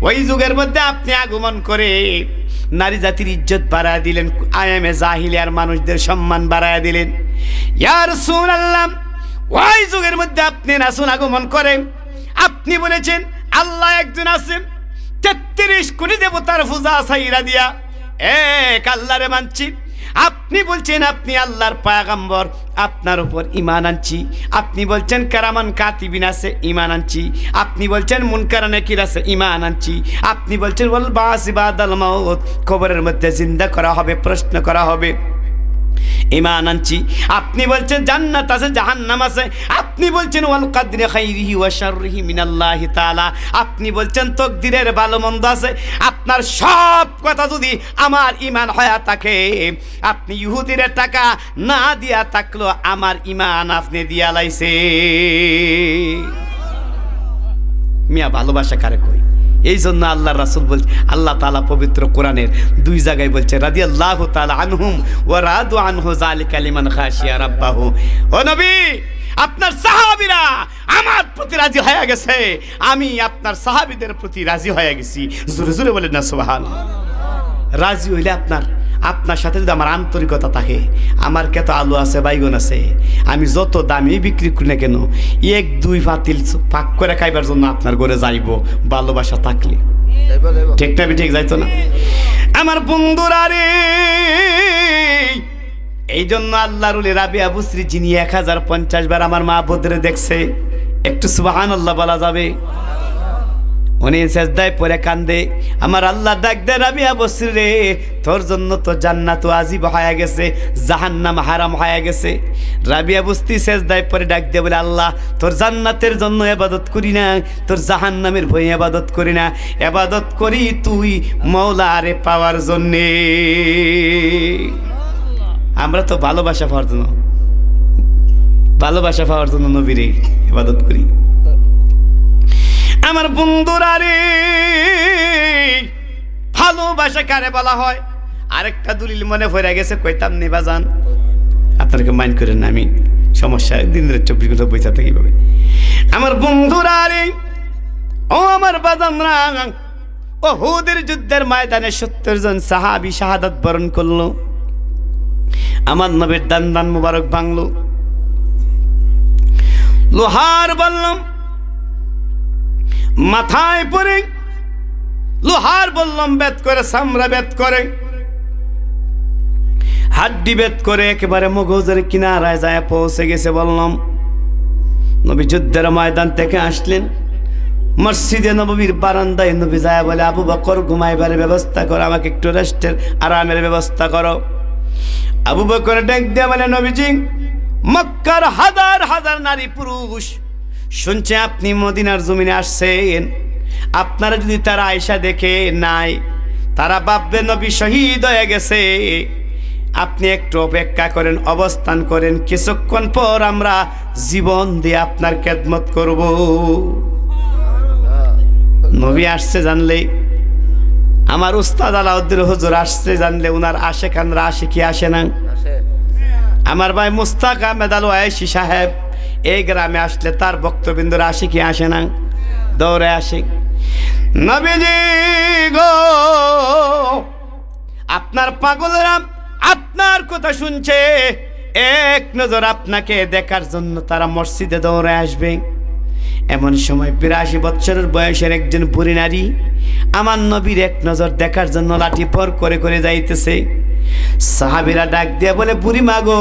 ওই যুগের মধ্যে আপনি আগমন করে নারী জাতির ইজ্জত বাড়ায় দিলেন, আয়ামে জাহিলিয়ার মানুষদের সম্মান বাড়ায় দিলেন। ইয়া রাসূলুল্লাহ, ওই যুগের মধ্যে আপনি রাসূল আগমন করে আপনি বলেছেন আল্লাহ একজন আছেন, 33 কোটি দেবতার পূজা ছাইরা দিয়া এক আল্লাহরে মানছি। আপনি বলছেন আপনি আল্লাহর পয়গম্বর, আপনার উপর ঈমান আনছি। আপনি বলছেন কারামান কাতিবিন আছে, ঈমান আনছি। আপনি বলছেন মুনকার নাকির আছে, ঈমান আনছি। আপনি বলছেন ওয়াল বাস বাদাল মাউত, কবরের মধ্যে জিন্দা করা হবে, প্রশ্ন করা হবে, ঈমান আনছি। আপনি বলছেন জান্নাত আছে, জাহান্নাম আছে। আপনি বলছেন ওয়াল কদরি খাইরিহি ওয়া শাররিহি মিনাল্লাহি তাআলা। আপনি বলছেন তাকদীরের ভালো মন্দ আছে। আপনার সব কথা যদি আমার ঈমান হয়া থাকে, আপনি ইহুদির টাকা না দিয়া থাকলো আমার ঈমান আপনি দিয়া লাইছে। মিয়া ভালোবাসা কারে কই? এই জন্য আল্লাহ রাসূল বলছে, আল্লাহ তাআলা পবিত্র কোরআনের 2 জায়গায় বলছে রাদিয়াল্লাহু তাআলা আনহুম ওয়া রাদু আনহু যালিকা লিমান খাশিয়া রাব্বাহু। ও নবী, আপনার সাহাবীরা আমার প্রতি রাজি হয়ে গেছে, আমি আপনার সাহাবীদের প্রতি রাজি হয়ে গেছি। জোরে জোরে বলেন না সুবহানাল্লাহ। রাজি হইলে আপনার সাথে যদি আমার আন্তরিকতা থাকে, আমার কত আলু আছে, বাইগন আছে, আমি যত দামি বিক্রি করি না কেন 1-2 পাতিল পাক করে খাইবার জন্য আপনার ঘরে যাইব, ভালোবাসা থাকলে। ঠিক না? ঠিক যাইতো না আমার বন্ধুরা রে। এই জন্য আল্লাহর ওলি রাবিয়া বুসরি যিনি 1050 বার আমার মা বদরে দেখছে, একটু সুবহানাল্লাহ বলা যাবে? উনি সেজদায় পড়ে কান্দে, আমার আল্লাহ ডাক দে রাবিয়া বসরি রে, তোর জন্য তো জান্নাত ওয়াজিব হয়ে গেছে, জাহান্নাম হারাম হয়ে গেছে। রাবিয়া বসতি সেজদায় পড়ে ডাক দে বলে, আল্লাহ তোর জান্নাতের জন্য ইবাদত করি না, তোর জাহান্নামের ভয়ে ইবাদত করি না, ইবাদত করি তুই মাওলারে পাওয়ার জন্য। আমরা তো ভালোবাসা পাওয়ার জন্য নবীরে ইবাদত করি। আমার বন্ধুরা রে, ভালোবাসা কারে বলা হয়? আরেকটা দলিল মনে পড়ে গেছে, কইতাম নি বাজান, আপনাকে মাইন্ড করেন না, আমি সমস্যা দিন রাত 24 ঘন্টা বসে থাকি কিভাবে। আমার বন্ধুরা রে, ও আমার বাজানরা, উহুদের যুদ্ধের ময়দানে 70 জন সাহাবী শাহাদাত বরণ করলো। আমার নবীর দান মুবারক ভাঙলো, লোহার বললাম মাথায় পরে, লোহার বললাম বেদ করে, চামড়া বেদ করে, হাড্ডি বেদ করে একেবারে মগজের কিনারায় যায় পৌঁছে গেছে। বললাম নবী যুদ্ধের ময়দান থেকে আসলেন, মসজিদে নববীর বারান্দায় নবী যায় বলে, আবু বকর ঘুমাইবার ব্যবস্থা করো, আমাকে একটু রেস্টের আরামের ব্যবস্থা করো। আবু বকর ডাক দিয়ে বলে, নবীজি মক্কার হাজার হাজার নারী পুরুষ শুনছে আপনি মদিনার জমিনে আসছেন, আপনারা যদি তারা আয়েশা দেখে নাই, তারা ভাববে নবী শহীদ হয়ে গেছে। আপনি একটু অপেক্ষা করেন, অবস্থান করেন, কিছুক্ষণ পর আমরা জীবন দিয়ে আপনার খেদমত করব। নবী আসছে জানলে, আমার উস্তাদ আলাউদ্দিন হুজুর আসছে জানলে, উনার আশেকানরা আশিকি আসে না? আমার ভাই মুস্তাক আহমেদ আল ওয়াইসি সাহেব এই গ্রামে আসলে তার বক্তবিন্দুর আশিকি আসে না? দৌড়ে আসে। নবীজি গো, আপনার পাগলরা আপনার কথা শুনছে, এক নজর আপনাকে দেখার জন্য তারা মসজিদে দৌড়ে আসবে। এমন সময় 82 বছরের বয়সের একজন বুড়ি নারী আমার নবীর এক নজর দেখার জন্য লাঠি পর করে করে যাইতেছে। সাহাবীরা ডাক দিয়ে বলে, বুড়িমা গো,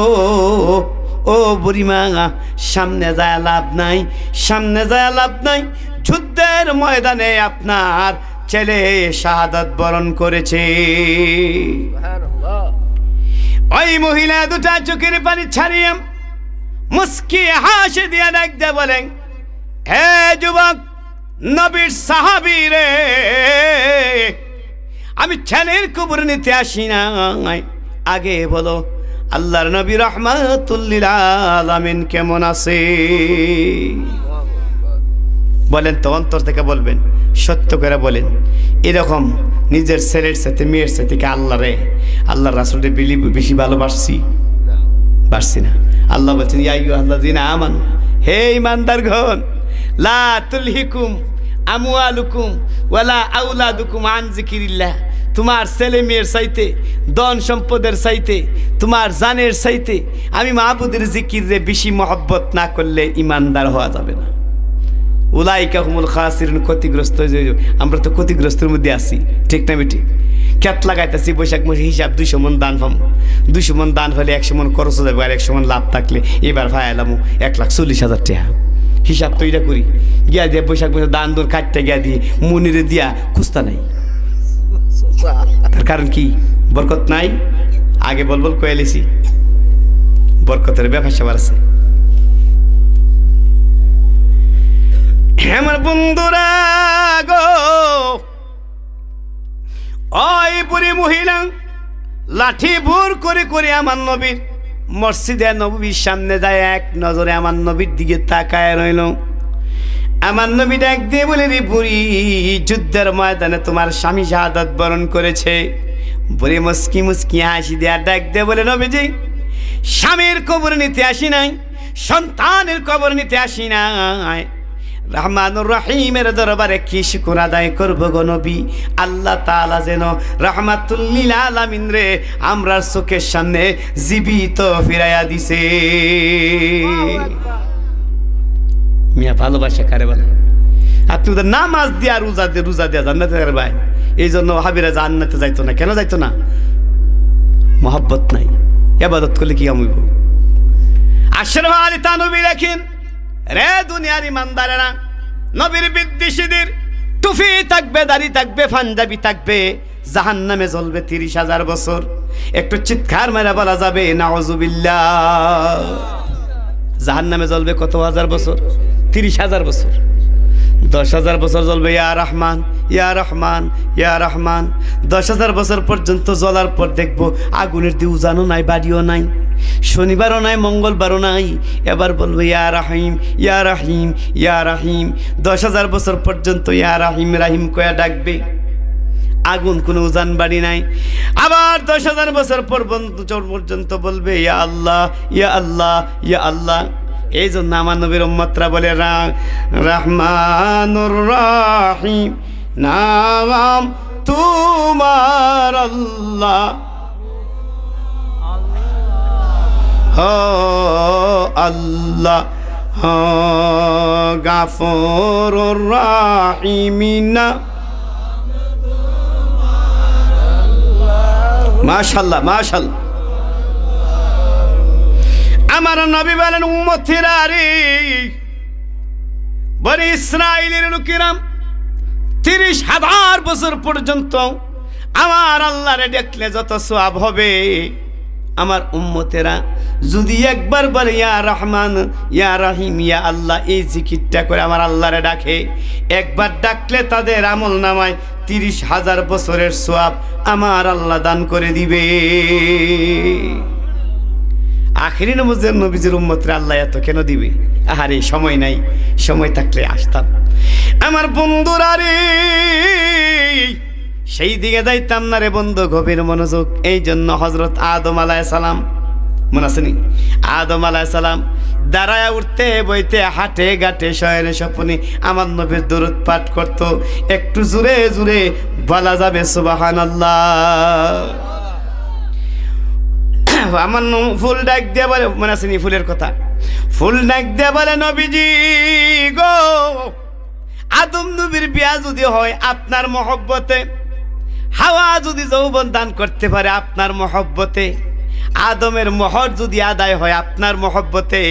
ও বুড়িমা, সামনে যায় লাভ নাই, সামনে যায় লাভ নাই, যুদ্ধের ময়দানে আপনার ছেলে শাহাদাত বরণ করেছে। ওই মহিলা দুটা চোখের পানি ছাড়িয়ে মুস্কি হাসি দিয়ে ডাক দিয়ে বলেন, হে যুবক নবীর সাহাবী রে, আমি ছেলের কবর নিতে আসি নাই, আগে বলো আল্লাহর নবী রাহমাতুল লিল আলামিন কেমন আছে? বলেন তো, অন্তর থেকে বলবেন, সত্য করে বলেন। এরকম নিজের ছেলের সাথে মেয়ের সাথে কি আল্লাহর রাসূলকে বেশি ভালোবাসছি? পারছি না। আল্লাহ বলছেন, ইয়া আইয়ুহাল্লাযীনা আমানু, হে ইমানদারগণ, লা তুলহিকুম আমওয়ালুকুম ওয়ালা আওলাদুকুম আন যিকিরিল্লাহ। তোমার ছেলে মেয়ের চাইতে, ধন সম্পদের চাইতে, তোমার জানের চাইতে আমি মাহবুদের জিকিরে বেশি মহব্বত না করলে ইমানদার হওয়া যাবে না। উলাইকা হুমুল খাসিরুন, ক্ষতিগ্রস্ত। আমরা তো ক্ষতিগ্রস্তের মধ্যে আছি, ঠিক না বেটি? খেত লাগাইতেছি, বৈশাখ মাসে হিসাব 200 মন দান পাবো, 200 মন দান হলে 100 মন খরচ যাবে, আর 100 মন লাভ থাকলে এবার ভাই এলাম 1,40,000 টাকা। হিসাব তো এটা করি, গিয়া দিয়ে বৈশাখ মাসে দান দূর কাটতে গিয়া দিয়ে মনিরে দিয়া খুঁজতা নাই। তার কারণ কি? বরকত নাই। আগে বলবল কয়েলেছি, বরকতের ব্যবসা বাড়ছে। আমার বন্ধুরা গো, ওই বুড়ি মহিলা লাঠি ভোর করে করে আমার নবীর মসজিদে নববীর সামনে যায়, এক নজরে আমার নবীর দিকে তাকায় রইল। আমার নবী ডাক দিয়ে বলে, রে বুড়ি, যুদ্ধের ময়দানে তোমার স্বামী শাহাদাত বরণ করেছে। বুড়ি মুস্কি মুস্কি হাসি দেয়া ডাক দিয়ে বলে, নবীজি, স্বামীর কবর নিতে আসি নাই, সন্তানের কবর নিতে আসি নাই, রহমানুর রহিমের দরবারে কি শুকর আদায় করব গো নবী। আল্লাহ তাআলা যেন রাহমাতুল লিল আলামিন রে আমরার চোখের সামনে জীবিত ফিরাইয়া দিছে। মিয়া ভালোবাসা কারে বলে? আপনি ওদের নামাজ দিয়া রোজা দিয়া জান্নাতে যাবে ভাই। এই জন্য হাবিরা জান্নাতে যাইতো না। কেন যাইতো না? মহব্বত নাই। ইবাদত করলে কি হইব? আশরাফ আলী থানভী লেখেন, রে দুনিয়ার ইমানদারেরা, নবীর বিদ্বেষীদের টুপি থাকবে, দাড়ি থাকবে, পাঞ্জাবি থাকবে, জাহান্নামে জ্বলবে 30,000 বছর। একটু চিৎকার মেরে বলা যাবে নাউযুবিল্লাহ। জাহান্নামে জ্বলবে কত হাজার বছর? 30,000 বছর। 10,000 বছর জ্বলবে ইয়া রহমান ইয়া রহমান ইয়া রহমান। 10,000 বছর পর্যন্ত জ্বলার পর দেখবো আগুনের দিয়ে উজানও নাই, বাড়িও নাই, শনিবারও নাই, মঙ্গলবারও নাই। এবার বলবো ইয়া রাহিম ইয়া রাহিম ইয়া রাহিম। 10,000 বছর পর্যন্ত ইয়া রাহিম রাহিম কয়া ডাকবে, আগুন কোনো উজান বাড়ি নাই। আবার 10,000 বছর পর্যন্ত বলবে ইয়া আল্লাহ ইয়া আল্লাহ ইয়া আল্লাহ। এই জন্য আমার নবীর উম্মতরা বলে রহমানুর রহিম নাম তোমার আল্লাহ, আল্লাহ গাফুরুর রাহিমিনা। মাশাআল্লাহ মাশাআল্লাহ। আমার নবী বলেন, উম্মতেরা রে, বনি ইসরাইলের লোকেরা 30,000 বছর পর্যন্ত আমার আল্লাহরে দেখলে যত সওয়াব হবে, আমার উম্মতেরা যদি একবার বলে ইয়া রহমান ইয়া রহিম ইয়া আল্লাহ, এই জিকিরটা করে আমার আল্লাহরে ডাকে, একবার ডাকলে তাদের আমল নামায় 30,000 বছরের সওয়াব আমার আল্লাহ দান করে দিবে। আখিরি নবুযের নবীজির উম্মতরা আল্লাহ এত কেন দিবে? আহারে সময় নাই, সময় থাকলে আসতাম। আমার বন্ধুরা রে, সেই দিকে যাইতাম না রে বন্ধু, গভীর মনোযোগ। এই জন্য হযরত আদম আলাইহিস সালাম, মনে আছে নি? আদম আলাইহিস সালাম দাঁড়ায় উঠতে বইতে, হাটে ঘাটে, শয়নে স্বপ্নে আমার নবীর দরুদ পাঠ করত। একটু জোরে জোরে বলা যাবে সুবহানাল্লাহ। আমার ফুল ডাক দিয়ে বলে, মনে আছে নি ফুলের কথা? ফুল ডাক দিয়ে বলে, নবীজি গো, আদম নবীর বিয়া যদি হয় আপনার মহব্বতে, হাওয়া যদি যৌবন দান করতে পারে আপনার মহব্বতে, আদমের মোহর যদি আদায় হয় আপনার মহব্বতে,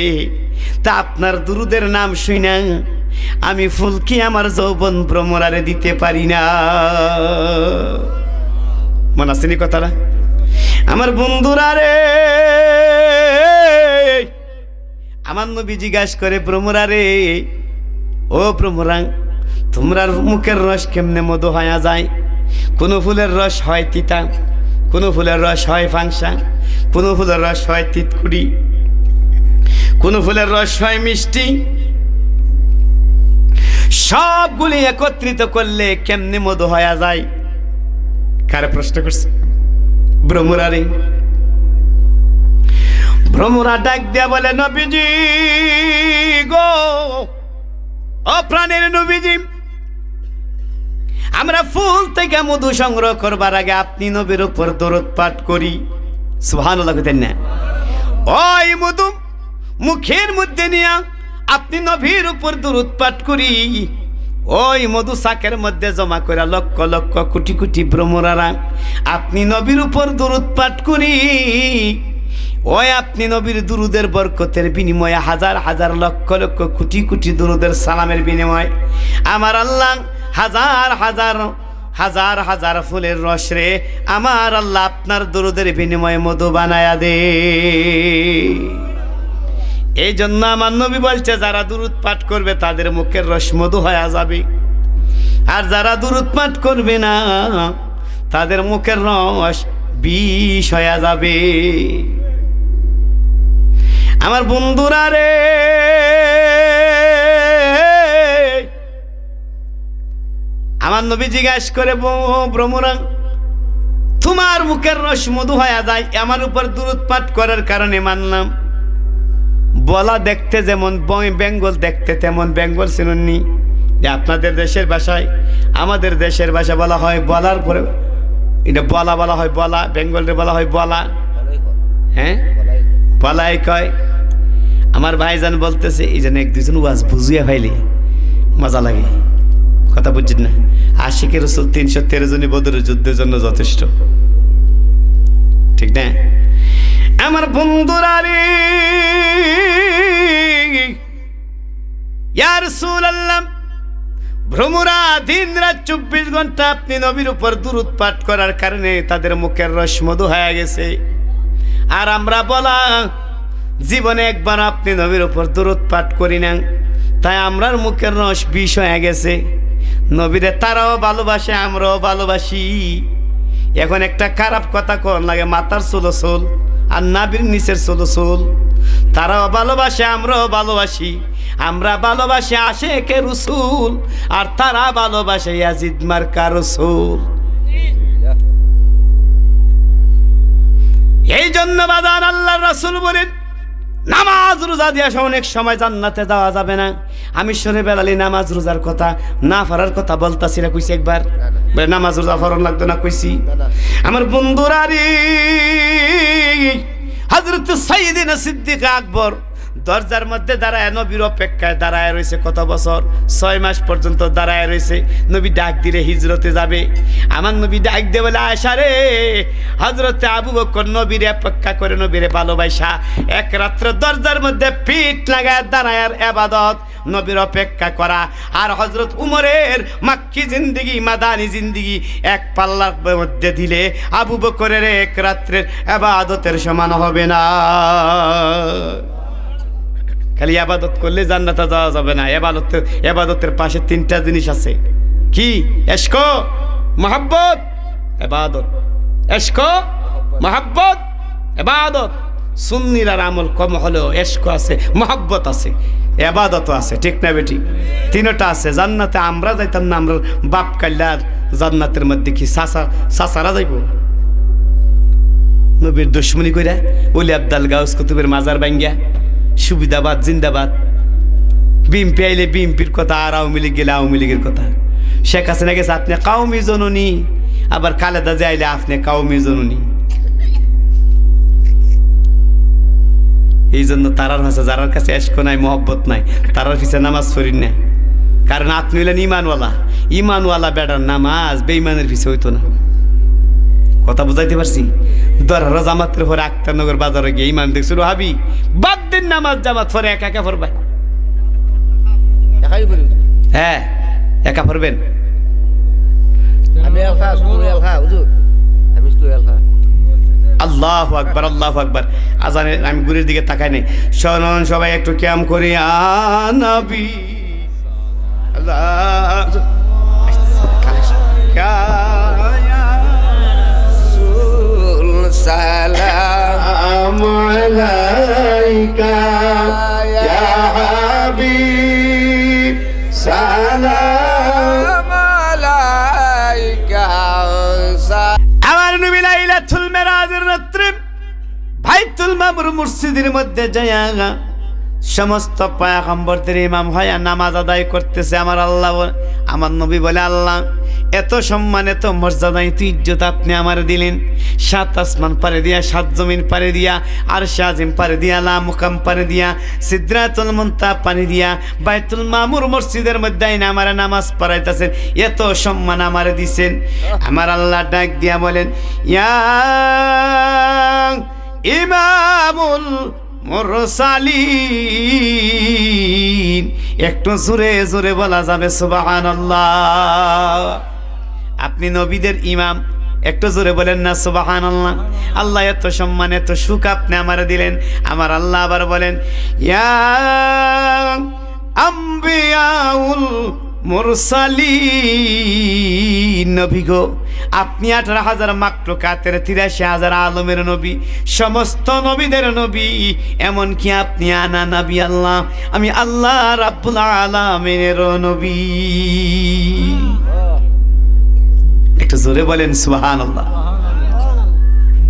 তা আপনার দুরুদের নাম শুনা আমি ফুল কি আমার যৌবন ভ্রমরারে দিতে পারি না? মনে আছে নি কথাটা? আমার বন্ধুরা রে, আমার নবী জিজ্ঞাসা করে, ভ্রমরা রে, ও ভ্রমরা, তোমরা মুখের রস কেমনে মধু হয়ে যায়? কোন ফুলের রস হয় তিতা, কোন ফুলের রস হয় ফাংসা, কোন ফুলের রস হয় তিতকুড়ি, কোন ফুলের রস হয় মিষ্টি। সবগুলি একত্রিত করলে কেমনে মধু হয়ে যায়? কারে প্রশ্ন করছে? ভ্রমরা রে। ভ্রমরা ডাক দিয়া বলে নবীজি গো, ও প্রাণের নবীজি, আমরা ফুল থেকে মধু সংগ্রহ করবার আগে আপনি নবীর উপর দরুদ পাঠ করি। সুবহানাল্লাহ কইতেন না? ওই মধু মুখের মধ্যে নিয়া আপনি নবীর উপর দরুদ পাঠ করি। ওই মধু শাকের মধ্যে জমা করে লক্ষ লক্ষ কোটি কোটি ভ্রমরারা আপনি নবীর উপর দরুদ পাঠ করি। ওই আপনি নবীর দুরুদের বরকতের বিনিময়ে হাজার হাজার লক্ষ লক্ষ কোটি কোটি দুরুদের সালামের বিনিময়ে আমার আল্লাহ হাজার হাজার হাজার হাজার ফুলের রস রে আমার আল্লাহ আপনার দুরুদের বিনিময়ে মধু বানায়া দে। এই জন্য আমার নবী বলছে যারা দুরুদ পাঠ করবে তাদের মুখের রস মধু হয়ে যাবে, আর যারা দুরুদ পাঠ করবে না তাদের মুখের রস বিষ হয়ে যাবে। আমার বন্ধুরা রে, আমার নবী জিজ্ঞাসা করে ভ্রমরা তোমার মুখের রস মধু হয়ে যায়, আমার উপর দুরুদ পাঠ করার কারণে মানলাম। বলা দেখতে যেমন বেঙ্গল দেখতে তেমন বেঙ্গল শুনুননি যে আপনাদের দেশের ভাষায় আমাদের দেশের ভাষা বলা হয় বলার পরে এটা বলা বলা হয় বলা, বেঙ্গলে বলা হয় বলা, হ্যাঁ বলাই কয়। আমার ভাইজান বলতেছে এই জন্য এক দুজন ওয়াজ বুঝিয়ে ফাইলে মজা লাগে, কথা বুঝছেন না? আশিকের রসুল 313 জনই বদরের যুদ্ধের জন্য যথেষ্ট, ঠিক না? আমার বন্ধুরা রে, ইয়া রাসূলুল্লাহ, ভ্রমরা দিন রাত 24 ঘন্টা আপনি নবীর উপর দুরূদ পাঠ করার কারণে তাদের মুখের রস মধু হয়ে গেছে, আর আমরা বলা জীবনে একবার আপনি নবীর উপর দুরূদ পাঠ করি না, তাই আমরার মুখের রস বিষ হয়ে গেছে। নবীরে তারাও ভালোবাসে, আমরাও ভালোবাসি। এখন একটা খারাপ কথা কোন লাগে, মাথার চুলো চুল আর নাভির নিচের চুলো চুল। তারাও ভালোবাসে, আমরাও ভালোবাসি। আমরা ভালোবাসি আশেকে রসুল, আর তারা ভালোবাসে ইয়াজিদ মার্কা রসুল। এই জন্য বাজান আল্লাহর রাসূল বলেন নামাজ রোজা দিয়া অনেক সময় জান্নাতে যাওয়া যাবে না। আমি শুনে বেলালি নামাজ রোজার কথা না পারার কথা বলতাছি না, কইছি একবার নামাজ রোজা ফরন লাগতো না, কইছি। আমার বন্ধুরা রে, হযরত সাইয়েদনা সিদ্দিক আকবর দরজার মধ্যে দাঁড়ায় নবীর অপেক্ষায় দাঁড়ায় রয়েছে কত বছর, 6 মাস পর্যন্ত দাঁড়ায় রয়েছে। নবী ডাক দিলে হিজরতে যাবে, আমার নবী ডাক দিয়ে বলে আয়েশা রে, হযরতে আবু বকর নবীরে অপেক্ষা করে নবীরে ভালোবাসা এক রাত্র দরজার মধ্যে পিঠ লাগায় দাঁড়ায় ইবাদত নবীর অপেক্ষা করা, আর হযরত উমরের মাক্কি জিন্দেগি মাদানী জিন্দেগি এক পাল্লার মধ্যে দিলে আবু বকরের এক রাত্রের ইবাদতের সমান হবে না। খালি ইবাদত করলে জান্নাতে যাওয়া যাবে না। ইবাদতের পাশে 3টা জিনিস আছে, কি? ইশক, মুহাব্বত, ইবাদত। ইশক, মুহাব্বত, ইবাদত। সুন্নির আর আমল কম হলেও ইশক আছে, মুহাব্বত আছে, ইবাদতও আছে, ঠিক না বেটি? 3টা আছে। জান্নাতে আমরা যাইতাম না, আমরা বাপ কাল্লার জান্নাতের মধ্যে কি সাসারা যাইব? নবীর দুশমনি কইরা ওলি আব্দাল গাউস কুতুবের মাজার ভাঙ্গিয়া সুবিধাবাদ জিন্দাবাদ। বিএনপি আইলে বিএনপির কথা, আর আওয়ামী লীগ গেলে আওয়ামী লীগের কথা। শেখ হাসিনা গেছে আপনি কাউমি জননী, আবার খালেদা জিয়া আইলে আপনি কাউমি জননী। এই জন্য তারার ভাষা যারার কাছে ইশক নাই, মহব্বত নাই, তারার পিছে নামাজ পড়েন না। কারণ আপনি হইলেন ইমানওয়ালা। ইমানওয়ালা বেটার নামাজ বেঈমানের পিছে হইতো না। কথা বুঝাইতে পারছি? দরহারা জামাতের পরে আক্তারনগর বাজারে গিয়ে ইমাম দেখছিল হাবি বাদ দিন নামাজ জামাত পরে একা একা পড়বেন। হ্যাঁ একা পড়বেন। আল্লাহু আকবার, আল্লাহু আকবার। আজানে আমি গুরির দিকে তাকাই নাই। শোনেন সবাই একটু কিয়াম করি। নবী সালাম আলাইকা ইয়া হাবিব, সালাম আলাইকা। আমার নবী লাইলাতুল মিরাজের রাত্রে বাইতুল বাইতুল মামুর মসজিদের মধ্যে যাইয়া সমস্ত পয়গম্বরদের ইমাম হয়ে নামাজ আদায় করতেছে। আমার আল্লাহ, আমার নবী বলে, আল্লাহ এত সম্মান এত মর্যাদা এত ইজ্জত আপনি আমার দিলেন, 7 আসমান পারে দিয়া, 7 জমিন পারে দিয়া, আরশ আজিম পারে দিয়া, লা মুকাম পারে দিয়া, সিদরাতুল মুনতাহা পারে দিয়া বাইতুল মামুর মসজিদের মধ্যে আইনা আমার নামাজ পড়াইতেছেন, এত সম্মান আমারে দিছেন। আমার আল্লাহ ডাক দিয়া বলেন, ইয়া ইমামুল মুরসালিন, একটু জোরে জোরে বলা যাবে সুবহানাল্লাহ। আপনি নবীদের ইমাম, একটু জোরে বলেন না সুবহানাল্লাহ। আল্লাহ এত সম্মান এত সুখ আপনি আমার দিলেন। আমার আল্লাহ আবার বলেন, ইয়া আম্বিয়াউল মুরসালিন, নবী গো আপনি 18,000 মাকলুকাতের 83,000 আলমের নবী, সমস্ত নবীদের নবী, এমনকি আপনি আনা নবী আল্লাহ, আমি আল্লাহ রাব্বুল আলামিনের নবী। একটু জোরে বলেন সুবহানাল্লাহ।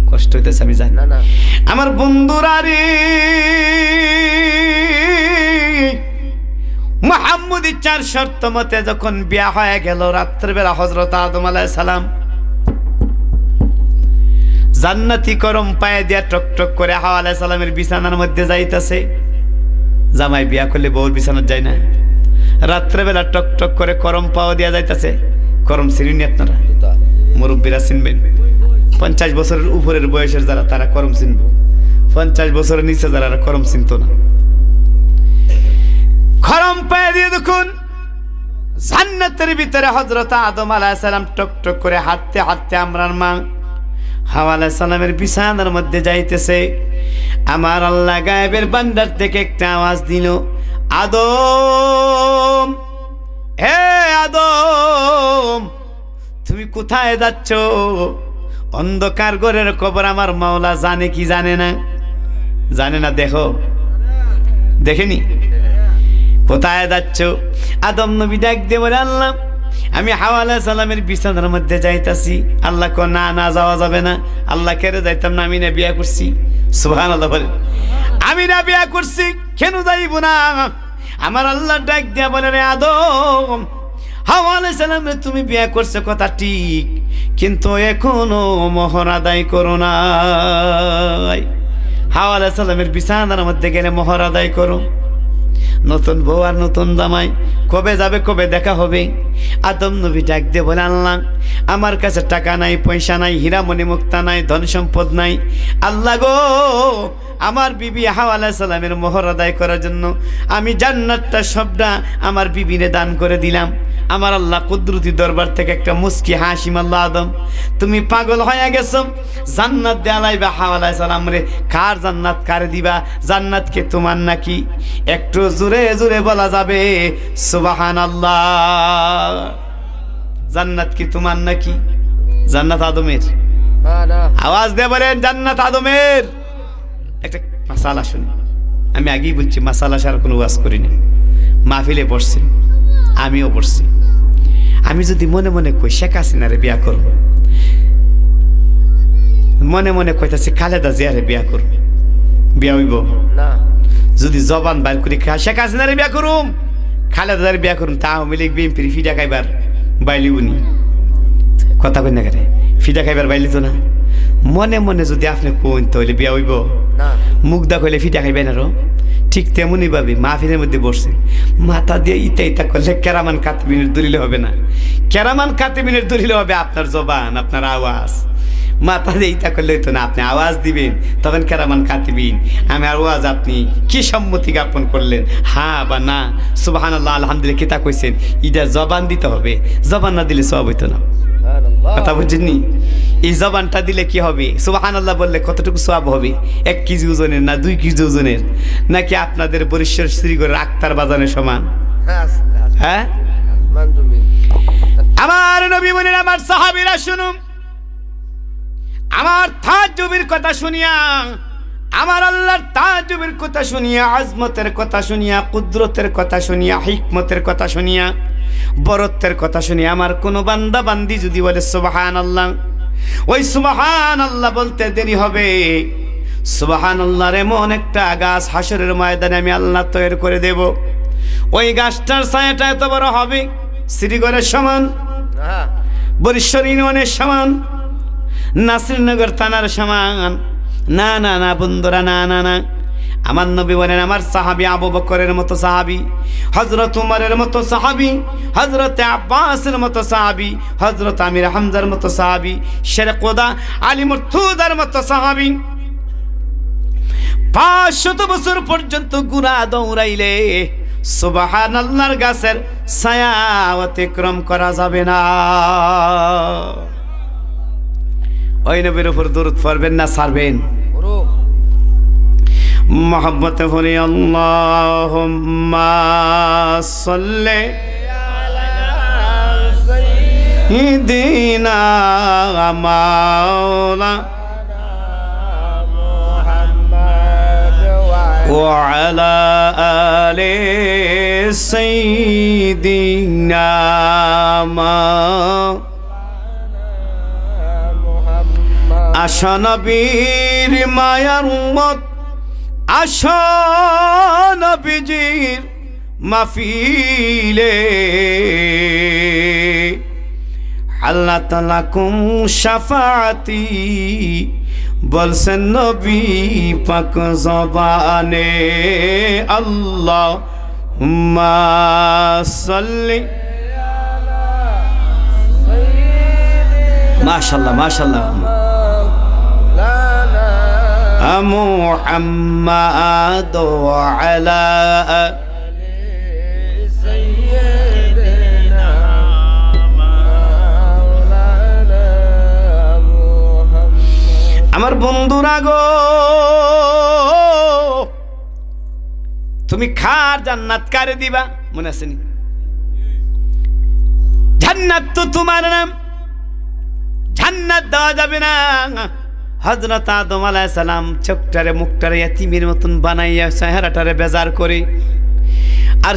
কষ্ট হইতেছে আমি জানি না। আমার বন্ধুরা রে, মুহাম্মদী 4 শর্ত মতে যখন বিয়া হয়ে গেল, রাত্রিবেলা হযরত আদম আলাইহিস সালাম জান্নাতি করম পায়ে দিয়া টক টক করে হাওয়া আলাইহিস সালামের বিছানার মধ্যে যাইতাছে। জামাই বিয়া করলে বউর বিছানায় যায় না? রাত্রিবেলা টক টক করে করম পাও দিয়া যাইতাছে। করম চিনেন আপনারা? মুরব্বীরা চিনবেন। 50 বছরের উপরের বয়সের যারা তারা করম চিনবে, 50 বছরের নিচে যারা করম চিনত না। খরম পায়ে দিয়ে দেখুন জান্নাতের ভিতরে হযরত আদম আলাইহিস সালাম টক টক করে হাঁটতে হাঁটতে আমরার মা হাওয়া আলাইহিস সালামের বিছানার মধ্যে যাইতেছে। আমার আল্লাহ গায়েবের ভান্ডার থেকে একটা আওয়াজ দিল, আদম, হে আদম, তুমি কোথায় যাচ্ছ? অন্ধকার ঘরের খবর আমার মাওলা জানে কি জানে না? জানে না? দেখো, দেখেনি? কোথায় যাচ্ছ? আদম নবী ডাক দিয়ে বলে, আল্লাহ আমি হাওয়া আলাইহিস সালামের বিছানার মধ্যে যাইতাছি। আল্লাহ কো, না না যাওয়া যাবে না। আল্লাহ কেড়ে যাইতাম না, আমি না বিয়া করছি। সুবহানাল্লাহ বলেন, আমি না বিয়া করছি, কেন যাইব না? আমার আল্লাহ ডাক দিয়া বলে, রে আদম, হাওয়া আলাইহিস সালামের তুমি বিয়া করছো কথা ঠিক, কিন্তু এখনো মোহর আদায় করো নাই। হাওয়া আলাইহিস সালামের বিছানার মধ্যে গেলে মোহর আদায় করো। নতুন বউ আর নতুন জামাই কবে যাবে, কবে দেখা হবে? আদম নবী ডাক দিয়ে বলে, আল্লাহ আমার কাছে টাকা নাই, পয়সা নাই, হীরামণি মুক্তা নাই, ধন সম্পদ নাই। আল্লাহ গো, আমার বিবি হাওয়া আলাইহিস সালামের মোহর আদায় করার জন্য আমি জান্নাতটা সবটা আমার বিবিরে দান করে দিলাম। আমার আল্লাহ কুদরতি দরবার থেকে একটা মুস্কি হাসি মারল, আদম তুমি পাগল হয়ে গেছো, জান্নাত দেয়ালাইবা হাওয়া আলাইহিস সালাম রে। কার জান্নাত কারে দিবা? জান্নাত কে তোমার নাকি? একটু জোরে জোরে বলা যাবে সুবহানাল্লাহ। জান্নাত কি তোমার নাকি? জান্নাত আদমের। আওয়াজ দিয়ে বলেন, জান্নাত আদমের। একটা মাসালা শুনি, আমি আগেই বলছি মাসালা সার কোনো ওয়াজ করিনি, মাহফিলে পড়ছি, আমিও পড়ছি। আমি যদি মনে মনে কই শেখ হাসিনারে বিয়া করব, মনে মনে কইতাছি খালেদা জিয়ারে বিয়া করব, বিয়া হইব না? যদি জবান বাইর করি শেখ হাসিনারে বিয়া করুম, খালেদা জিয়ারে বিয়া করুম, তা আওয়ামী লীগ বিএনপির ফিডা খাইবার বাইলি উনি কথা কই না করে, ফিডা খাইবার বাইলি তো না। মনে মনে যদি আপনি কোন তাহলে বিয়া হইব না? মুগদা কইলে ফিডা খাইবেন আরো। ঠিক তেমনই ভাবে মাহফিলের মধ্যে বসছে, মাথা দিয়ে ইতা ইতা করলে কেরামান কাতিবিনের দলিল হবে না। কেরামান কাতিবিনের দলিল হবে আপনার জবান, আপনার আওয়াজ। মাথা দিয়ে ইতা করলে হইতো না, আপনি আওয়াজ দিবেন, তখন কেরামান কাতিবিন। আমি আওয়াজ আপনি কি সম্মতি জ্ঞাপন করলেন, হ্যাঁ বা না, সুবহানাল্লাহ আলহামদুলিল্লাহ কিতা কইছেন, এটা জবান দিতে হবে। জবান না দিলে সব হইতো না। কথা বুঝছেননি? এই জবানটা দিলে কি হবে? সুবহানাল্লাহ বললে কতটুকু সওয়াব হবে? 1 কেজি ওজনের না 2 কেজি ওজনের, নাকি আপনাদের বরিশাল শ্রীগড়ের আক্তার বাজানের সমান? হ্যাঁ, আমার নবী বলেন, আমার সাহাবীরা শুনুন, আমার তাজ্জুবের কথা শুনিয়া, আমার আল্লাহর তাজ্জুবের কথা শুনিয়া, আজমতের কথা শুনিয়া, কুদরতের কথা শুনিয়া, হিকমতের কথা শুনিয়া, বরত্বের কথা শুনিয়া আমার কোন বান্দা বান্দি যদি বলে সুবহানাল্লাহ, ওই সুবহানাল্লাহ বলতে দেরি হবে। সুবহানাল্লাহর এমন একটা গাছ হাসরের ময়দানে আমি আল্লাহ তৈরি করে দেব। ওই গাছটার ছায়াটা এত বড় হবে শ্রীগড়ের সমান, বরিশ্বর ইউনিয়নের সমান, নাসিরনগর থানার সমান। না না না বন্ধুরা, না না না। আমার নবী বলেন আমার সাহাবী আবু বকরের মতো সাহাবী, হযরত উমরের মতো সাহাবী, হযরত আব্বাসের মতো সাহাবী, হযরত আমির হামজার মতো সাহাবী, শের কোদা আলী মুর্তুজার মতো সাহাবী 500 বছর পর্যন্ত গুনাহ দৌড়াইলে সুবহানাল্লাহর গাছের ছায়া অতিক্রম করা যাবে না। ওই নবীর উপর দরুদ পড়বেন না ছাড়বেন? মোহাম্মত পড়ি আল্লাহুম্মা সাল্লি আলা সাইয়্যিদিনা মাওলানা মুহাম্মদ ওয়া আলা আলি সাইয়্যিদিনা আশা নবীর মায়ার উম্মত, আশা নবীজির মাহফিলে, আল্লাহ তাআলা কুম শাফাআতি বলছেন নবী পাক জবানে। আল্লাহুম্মা সাল্লি মাশাআল্লাহ মাশাআল্লাহ মুহাম্মাদ ওয়া আলা সাইয়্যিদিনা মাওলানা মুহাম্মদ। আমার বন্ধুরা গো, তুমি খার জান্নাত কারে দিবা মনে আছে নি? জান্নাত তো তোমার নাম, জান্নাত দেওয়া যাবে না। হযরত আদম আলাইহিস সালাম চোখটারে মুখটারে এতিমের মতন বানাইয়া চেহারাটারে বেজার করে আর